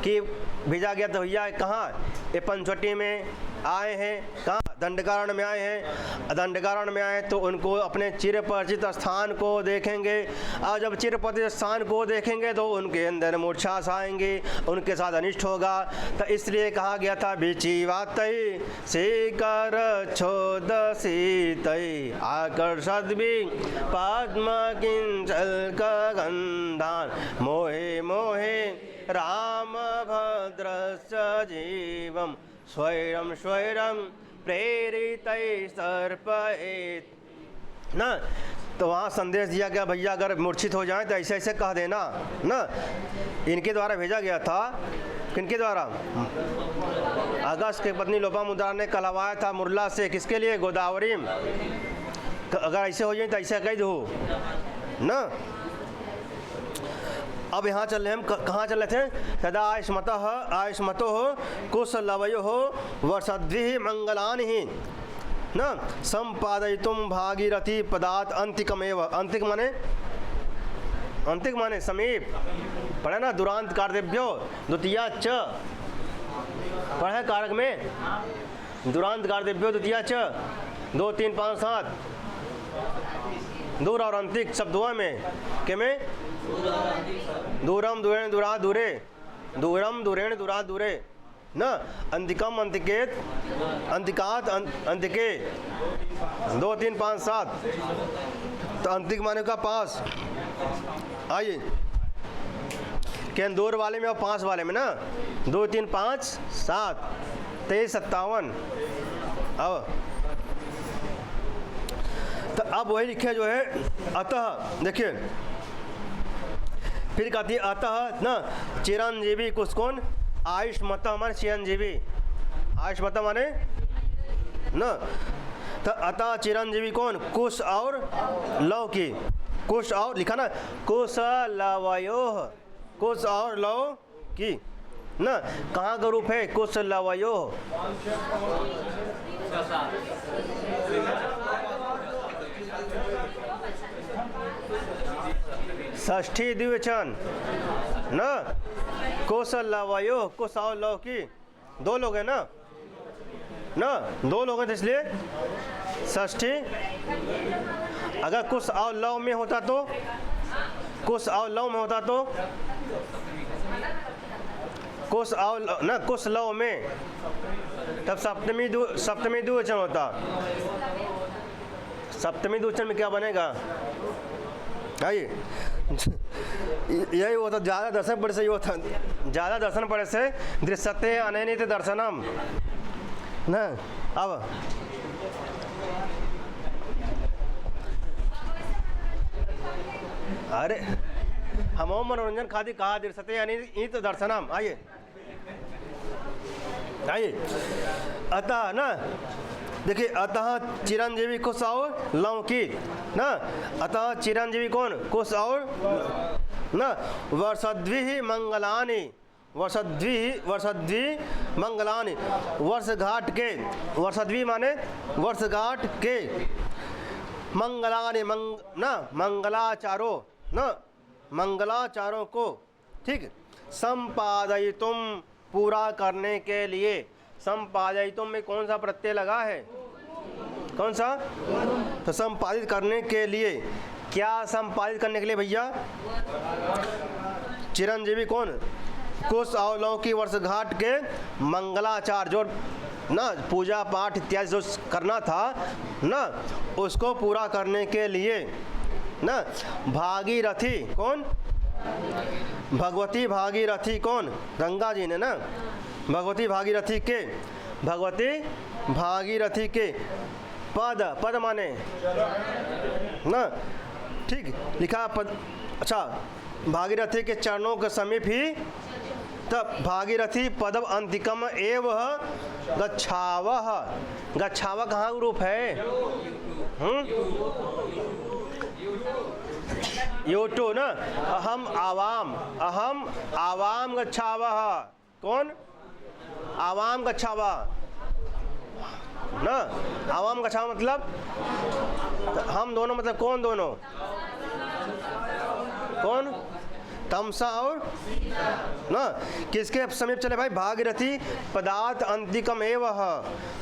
Speaker 1: कि भेजा गया था भैया कहाँ? ये पंचवटी में आए हैं, कहाँ दंडकारण्य में आए हैं। दंडकारण्य में आए तो उनको अपने चिरपरिचित स्थान को देखेंगे, और जब चिरपरिचित स्थान को देखेंगे तो उनके अंदर मूर्छा आएंगे, उनके साथ अनिष्ट होगा। तो इसलिए कहा गया था बिचिवातई शिकर छोद सीतई आकर्षद भी पद्म किंचल का गंधान मोहे मोहे राम भद्रस्य जीवम स्वैरम स्वैरम प्रेरित सर्पयेत् ना। तो वहाँ संदेश दिया गया, भैया अगर मूर्छित हो जाए तो ऐसे ऐसे कह देना ना। इनके द्वारा भेजा गया था, किनके द्वारा? अगस्त की पत्नी लोपामुद्रा ने कहलवाया था मुरला से, किसके लिए? गोदावरी। अगर ऐसे हो जाए तो ऐसे कह दो ना। अब यहाँ चल रहे हम, कहाँ चल रहे थे? तदा आयुष्मतो कुशलवयो वर्षद्भिः मंगलानि ही न संपादयितुं भागीरथी पदात् अंतिकमेव। अंतिक माने समीप, पढ़े ना? दुरांत कार्तेभ्यो द्वितीया च, पढ़े कारक में दुरांत कार्तेभ्यो द्वितीया च 2 3 5 7 दूर और अंतिक शब्दों में के में दूरम दूरेण दूरा दूरे, दूरम दूरेण दूरा दूरे न। अंतिकम अंतिकेत अंतिकात अंतिके 2 3 5 7। तो अंतिक माने का पास। आइए केन दूर वाले में और पास वाले में ना, 2 3 5 7 23 57। अब तो अब वही लिखे जो है अतः, देखिए फिर कहती है अतः न चिरंजीवी कुछ कौन? आयुष्मत माने चिरंजीवी, आयुष्मत माने न। तो अतः चिरंजीवी कौन? कुश और लव की, कुश और लिखा ना कुश लवयोः, कुश और लव की न। कहाँ का रूप है? कुश लवयोः। षष्ठी द्विवचन न। कुशलवयो, कुश और लव की, 2 लोग हैं ना, 2 लोग हैं तो इसलिए षष्ठी। अगर कुश और लव में होता तो, कुश और लव में होता तो, कुश और न कुश लव में, तब सप्तमी द्विवचन होता। सप्तमी द्विवचन में क्या बनेगा? आइए यही होता, ज़्यादा दर्शन पढ़े से ये होता, ज़्यादा दर्शन पढ़े से दृश्यते अनैनित दर्शनम न। अब अरे हम मनोरंजन खातिर कहा दृश्यते अनैनित दर्शनम। आइए अतः न, देखिए अतः चिरंजीवी कुश और लव की न। अतः चिरंजीवी कौन? कुश और न। वर्षद्भिः मंगलानि, वर्षद्भिः मंगलानि, वर्षघाट के, वर्षद्भिः माने वर्षघाट के, मंगलानि न मंगलाचारों न, मंगलाचारों को ठीक संपादयितुम पूरा करने के लिए। संपादयितुम में कौन सा प्रत्यय लगा है? कौन सा? तो संपादित करने के लिए, क्या संपादित करने के लिए भैया? चिरंजीवी कौन? कुश और लव की वर्षघाट के मंगलाचार, जो ना पूजा पाठ इत्यादि जो करना था ना, उसको पूरा करने के लिए ना। भागीरथी कौन? भगवती भागीरथी कौन? गंगा जी ने ना। भगवती भागीरथी के, भगवती भागीरथी के पद, पद माने ना, ठीक लिखा पद। अच्छा, भागीरथी के चरणों के समीप ही, तब भागीरथी पदम अंतिकम एव गच्छावः। गच्छावः कहाँ रूप है? योटो ना। अहम आवाम गच्छावः। कौन? आवाम गच्छावः ना। आवाम गच्छावः मतलब हम दोनों, मतलब कौन दोनों? कौन? तमसा और ना किसके समीप चले भाई? भागीरथी पदार्थ अंतिकम एवं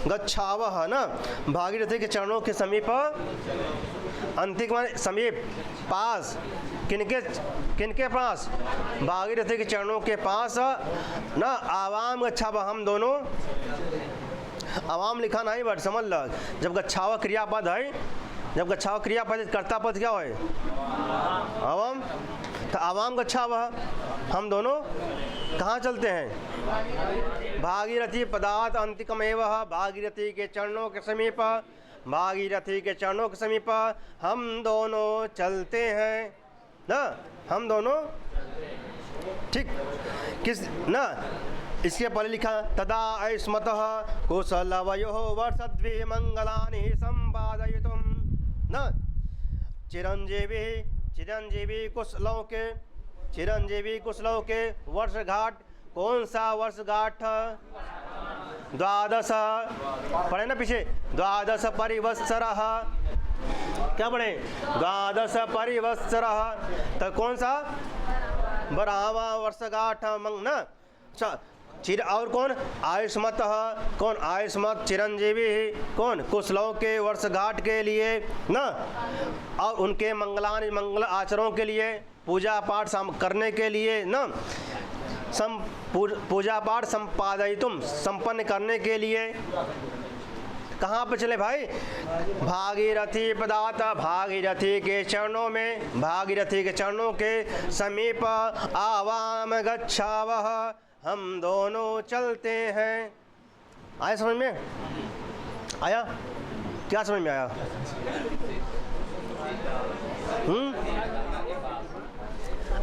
Speaker 1: गच्छावह ना, भागीरथी के चरणों के समीप, अंतिक माने समीप, पास, किनके किनके पास? भागीरथी के चरणों के पास ना, आवाम गच्छावह, हम दोनों, आवाम लिखा नहीं बट समझ ल, जब गच्छावह क्रियापद है, जब गच्छावह क्रियापद कर्ता पद क्या है? आवाम, तो आवाम गच्छावह, हम दोनों कहाँ चलते हैं? भागीरथी पदार्थ अंतिकम एवं, भागीरथी के चरणों के समीप, भागीरथी के चरणों के समीप हम दोनों चलते हैं ना, हम दोनों, ठीक, किस ना, इसके पहले लिखा तदा ऐस्मतः कुशलवयो वर्षद्वे मंगलानि संपादयितुं न, चिरंजीवी चिरंजीवी कुशलों के वर्षगांठ, कौन सा वर्षगांठ? 12 पढ़े ना पीछे, 12 परिवत्सरः, क्या पढ़े? 12 परिवत्सरः, तो कौन सा? 12वां वर्षगांठ मंग ना, चिर, और कौन? आयुष्मत, कौन? आयुष्मत चिरंजीवी, कौन? कुशलों के वर्षगांठ के लिए ना, और उनके मंगलानि मंगल आचरणों के लिए, पूजा पाठ करने के लिए ना, पूजा पाठ संपादयितुम, संपन्न करने के लिए कहाँ पे चले भाई? भागीरथी पदार्थ, भागीरथी के चरणों में, भागीरथी के चरणों के समीप, आवाम गच्छावह, हम दोनों चलते हैं। आया समझ में? आया? क्या समझ में आया?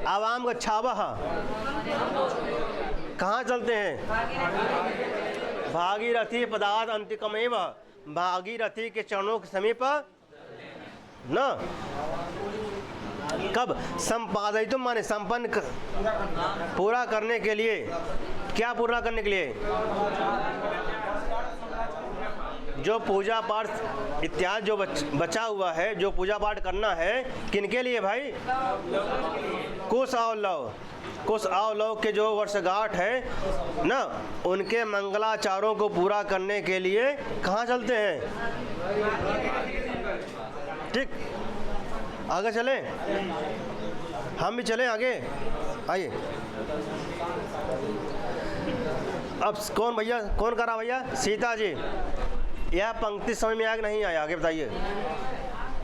Speaker 1: आवाम गच्छावह, कहाँ चलते हैं? भागीरथी पदार्थ अंतिकमेव, भागीरथी के चरणों के समीप न, कब? संपादितुम माने संपन्न, पूरा करने के लिए। क्या पूरा करने के लिए? जो पूजा पाठ इत्यादि जो बचा हुआ है, जो पूजा पाठ करना है, किनके लिए भाई? कुश और लव, कुश और लव के जो वर्षगांठ है ना, उनके मंगलाचारों को पूरा करने के लिए कहाँ चलते हैं? ठीक, आगे चले, हम भी चलें आगे, आइए। अब कौन भैया, कौन कर रहा भैया? सीता जी। यह पंक्ति समझ में आया कि नहीं आया? आगे बताइए।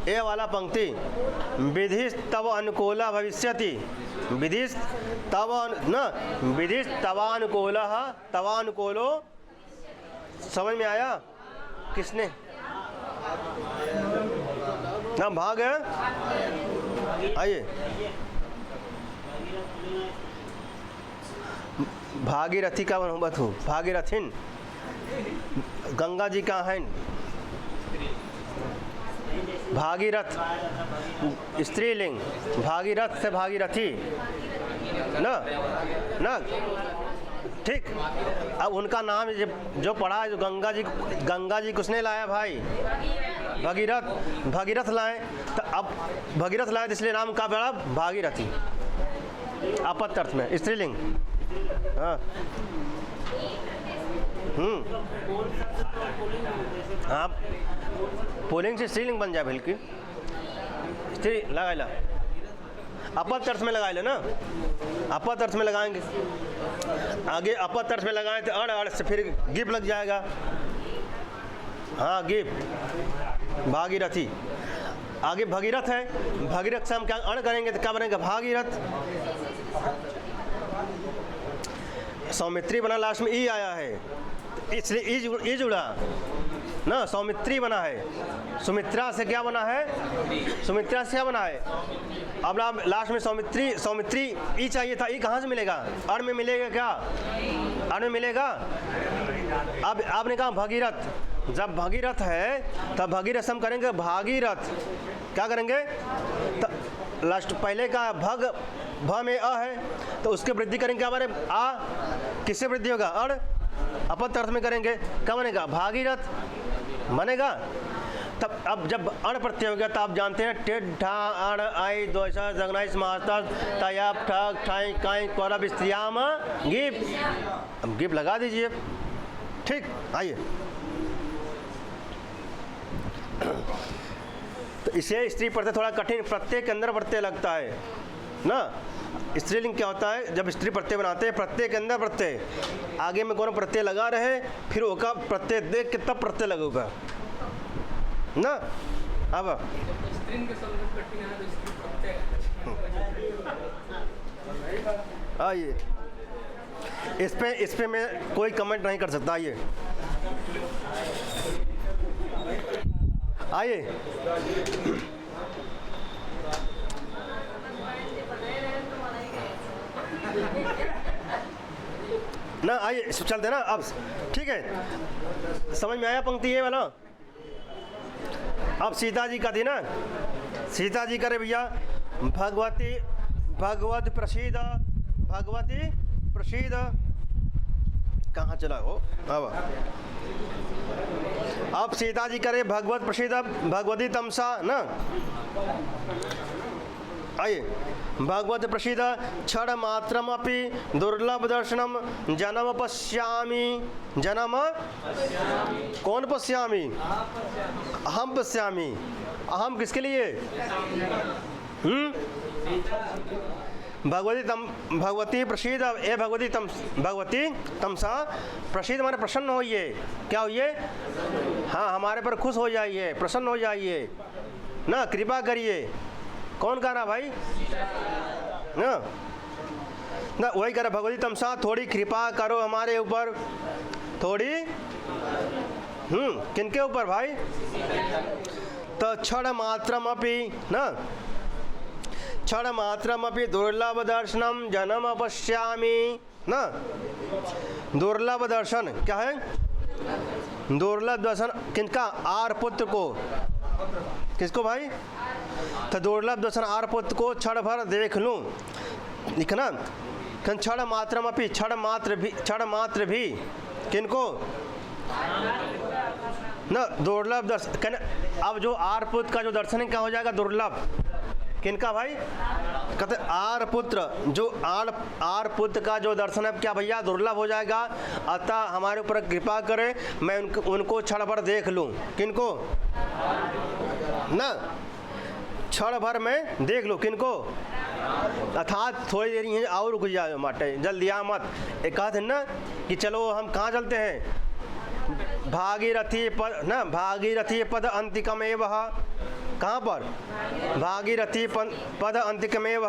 Speaker 1: ये वाला पंक्ति, विधि तव अनुकूला भविष्यति, विधि तव न, विधि तवानुकूलः तवानुकूलो, समझ में आया? किसने? ना भाग है, आइए। भागीरथी का बनूबत हूँ, भागीरथिन, गंगा जी कहाँ हैं? भागीरथ स्त्रीलिंग, भागीरथ से भागीरथी ना, ना, ठीक। अब उनका नाम जो पढ़ा, जो गंगा जी किसने लाया भाई? भगीरथ, भगीरथ लाए, तो अब भगीरथ लाए तो इसलिए नाम का पड़ा भागीरथी, आपत्त अर्थ में, स्त्रीलिंग। हाँ, हाँ, पुल्लिंग से स्त्रीलिंग बन जाए, बल्कि स्त्री लगा ला, अपत्त अर्थ में लगाए लो ना, अपत्त अर्थ में लगाएंगे, आगे अपत्त अर्थ में लगाएं तो अड़ से फिर गिप लग जाएगा। हाँ, गिप, भागीरथी, आगे भगीरथ है, भगीरथ से हम क्या अड़ करेंगे तो क्या बनेगा? भागीरथ। सौमित्री बना, लास्ट में ई आया है, इसलिए ई जुड़ा ना, सौमित्री बना है। सुमित्रा से क्या बना है? सुमित्रा से क्या बना है? अब लास्ट में सौमित्री, सौमित्री ई चाहिए था, ई कहाँ से मिलेगा? अड़ में मिलेगा क्या? अड़ में मिलेगा। अब आपने कहा भगीरथ, जब भगीरथ है तब भगीरथ हम करेंगे भागीरथ, क्या करेंगे? तो लास्ट पहले का भग, भ में अ है तो उसके वृद्धि करेंगे हमारे आ, किससे वृद्धि होगा? अड़, अपत्त अर्थ में करेंगे, क्या बनेगा? भागीरथ बनेगा। तब अब जब अण प्रत्यय हो गया तो आप जानते हैं टेढ़ ढा अण आई दोषा जगनाइस मास्टर तयाप ठग ठाई काई कोरब स्त्रियाम गिप। अब गिप लगा दीजिए। ठीक, आइए। तो इसे स्त्री प्रत्यय थोड़ा कठिन, प्रत्यय के अंदर प्रत्यय लगता है ना। स्त्रीलिंग क्या होता है, जब स्त्री प्रत्यय बनाते हैं प्रत्यय के अंदर प्रत्यय, आगे में कौन प्रत्यय लगा रहे, फिर ओका प्रत्यय देख के तब प्रत्यय लगेगा ना। अब आइए, इस पे मैं कोई कमेंट नहीं कर सकता। आइए ना, आइए चलते ना अब। ठीक है, समझ में आया पंक्ति ये वाला। अब सीता जी का थी ना, सीता जी करे भैया भगवती भगवत प्रसीद, भगवती प्रसीद, कहाँ चला हो। अब सीता जी करे भगवत प्रसीद भगवती तमसा ना। आइए, भगवत प्रसीद क्षण मात्रमपि दुर्लभ दर्शनम जन्म पश्यामि, जन्म कौन पश्यामि, अहम पश्यामि। अहम किसके लिए, भगवती प्रसीद, ए भगवती भगवती तमसा, प्रसीद माने प्रसन्न होइए। क्या होइए, हाँ हमारे पर खुश हो जाइए, प्रसन्न हो जाइए ना, कृपा करिए। कौन कह रहा भाई ना, ना वही कह रहा भगवती तमसा, थोड़ी कृपा करो हमारे ऊपर, थोड़ी किनके ऊपर भाई, तो क्षण मात्रमपि ना, क्षण मात्रमपि दुर्लभ दर्शनम जन्म पश्यामि ना। दुर्लभ दर्शन क्या है, दुर्लभ दर्शन किनका, आर पुत्र को, किसको भाई, तो दुर्लभ दर्शन आर पुत्र को क्षण भर देख लूं, लिखना क्षण मात्रमपि, क्षण मात्र भी किनको ना, दुर्लभ दर्शन। अब जो आर पुत्र का जो दर्शन है क्या हो जाएगा, दुर्लभ, किनका भाई, कहते आर पुत्र, जो आर पुत्र का जो दर्शन है क्या भैया दुर्लभ हो जाएगा। अतः हमारे ऊपर कृपा करे, मैं उनको क्षण भर देख लूं, किनको ना, क्षण भर में देख लो, किनको, अर्थात थोड़ी देर ही और रुक जाओ माटे, जल्दी आ मत। एक कहा थे ना कि चलो हम कहाँ चलते हैं, भागीरथी पद ना, भागीरथी पद अंतिकमेव, कहाँ पर, भागीरथी पद अंतिकमेव,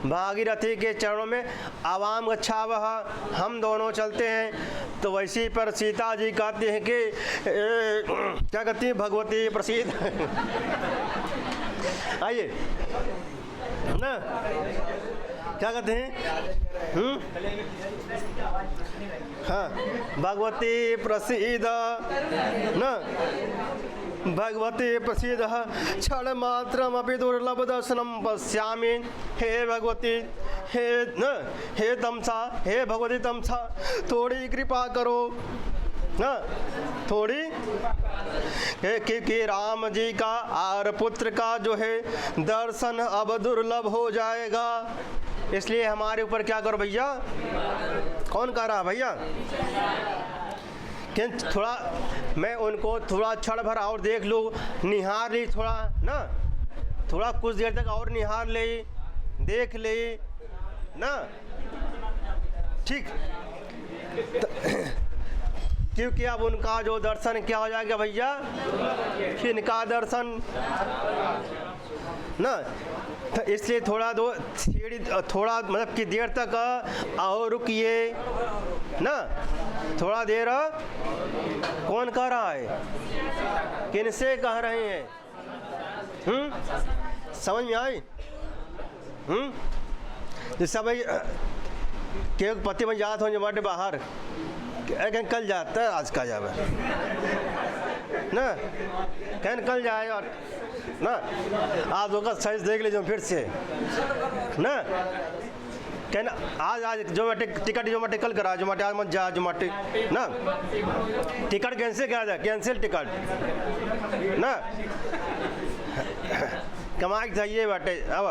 Speaker 1: भागीरथी के चरणों में आवाम गच्छावह, हम दोनों चलते हैं। तो वैसी पर सीता जी कहते हैं कि क्या कहती है, भगवती प्रसीद। आइए ना, क्या कहते हैं, हाँ भगवती प्रसीद ना, भगवती प्रसीद क्षण मात्रमपि दुर्लभ दर्शनम पश्यामि। हे भगवती, हे न, हे तमसा, हे भगवती तमसा, थोड़ी कृपा करो ना, थोड़ी, कि राम जी का आर पुत्र का जो है दर्शन अब दुर्लभ हो जाएगा, इसलिए हमारे ऊपर क्या करो भैया। कौन कह रहा भैया, कि थोड़ा मैं उनको थोड़ा क्षण भर और देख लूँ, निहार ली थोड़ा ना, थोड़ा कुछ देर तक और निहार ले, देख ले ना। ठीक, क्योंकि अब उनका जो दर्शन क्या हो जाएगा भैया, किनका दर्शन ना, तो इसलिए थोड़ा मतलब कि देर तक और रुकिए ना, थोड़ा देर। कौन कह रहा है, किनसे कह रहे हैं, समझ में आई। जैसे भाई के पति में जात हो बड़े बाहर, कल जाता है आज का जावे ना, कल जाए और ना, आज होगा साइज देख लीजिए फिर से ना। कहना आज जोमेटिक टिकट जोमेटिक कल करा जोमेटिक आज मत जा जोमेटिक ना टिकट कैंसिल करा जाए कैंसिल टिकट ना कमाई चाहिए बाटे। अब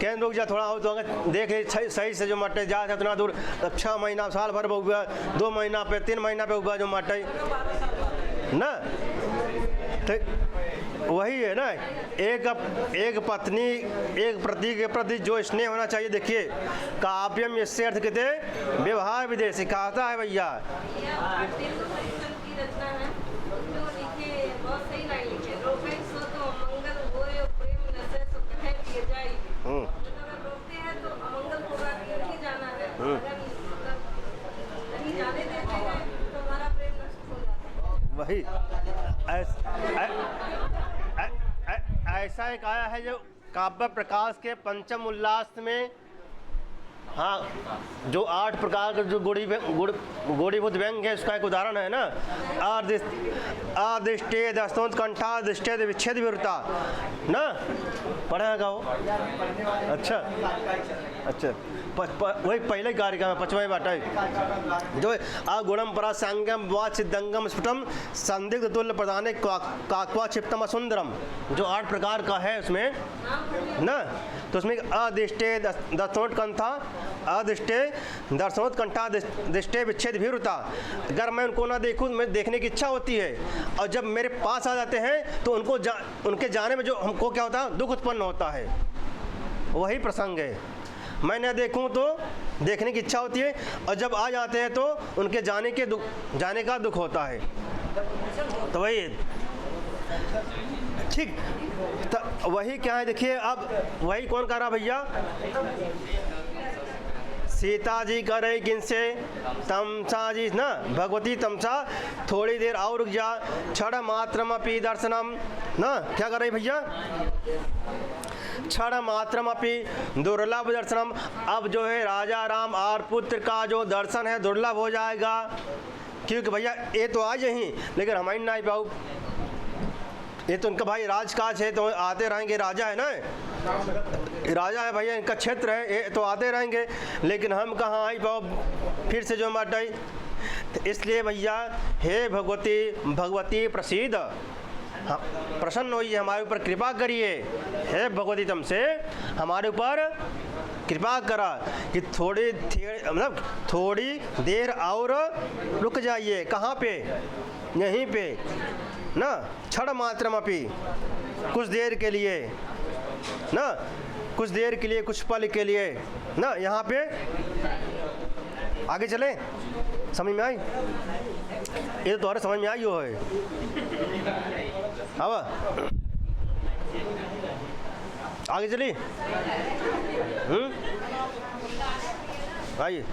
Speaker 1: कह रुक जा थोड़ा हो तो देखे सही से जो मटे जा उतना दूर 6 महीना साल भर हुआ 2 महीना पे 3 महीना पे हुआ जो मटे ना। तो वही है ना एक पत्नी एक पति के प्रति जो स्नेह होना चाहिए। देखिए काव्यम इससे अर्थ कहते व्यवहार विदेश सिखाता है भैया। वही ऐसा एक आया है जो काव्य प्रकाश के पंचम उल्लास में, हाँ जो 8 प्रकार के जो गोड़ीभूत व्यंग है उसका एक उदाहरण है ना। आदिष्टे दस्तों कंठा दिष्टे विच्छेद विवृता ना पढ़ेगा वो। अच्छा वही पहले कार्यक्रम है 5वां बाटा जो अगुणम परा सांगम वा सिद्धंगम स्फुटम संदिग्ध तुल्य प्रदाने काक्वा क्षिप्तम सुंदरम जो 8 प्रकार का है उसमें ना। तो उसमें अदिष्टे दस्तोट कंठा अदिष्टे दर्शनोत कंठा दिष्टे विच्छेद विवृता। अगर मैं उनको ना देखूं मैं देखने की इच्छा होती है और जब मेरे पास आ जाते हैं तो उनके जाने में जो हमको क्या होता है दुख उत्पन्न होता है। वही प्रसंग है मैं न देखूं तो देखने की इच्छा होती है और जब आ जाते हैं तो उनके जाने का दुख होता है। तो वही ठीक तो वही क्या है देखिए। अब वही कौन कर रहा भैया सीता जी कर रही किनसे तमसा जी ना भगवती तमसा थोड़ी देर और रुक जा क्षण मात्रमपि दर्शनम ना क्या कर रही भैया क्षण मात्रमपि दुर्लभ दर्शनम। अब जो है राजा राम और पुत्र का जो दर्शन है दुर्लभ हो जाएगा क्योंकि भैया ये तो आज ही लेकिन हमारी ना आई पाऊ ये तो उनका भाई राजकाज है तो आते रहेंगे। राजा है ना राजा है भैया इनका क्षेत्र है ये तो आते रहेंगे लेकिन हम कहाँ आई पाओ फिर से जो मटाई। तो इसलिए भैया हे भगवती प्रसिद्ध हाँ प्रसन्न होइए हमारे ऊपर कृपा करिए। हे भगवती तुमसे हमारे ऊपर कृपा करा कि थोड़ी देर और रुक जाइए। कहाँ पे यहीं पे ना क्षण मात्रमपि कुछ देर के लिए ना कुछ देर के लिए कुछ पल के लिए ना यहाँ पे आगे चले समझ में आई ये तो तुम्हारे समझ में आई हो है। अब आगे चली आइए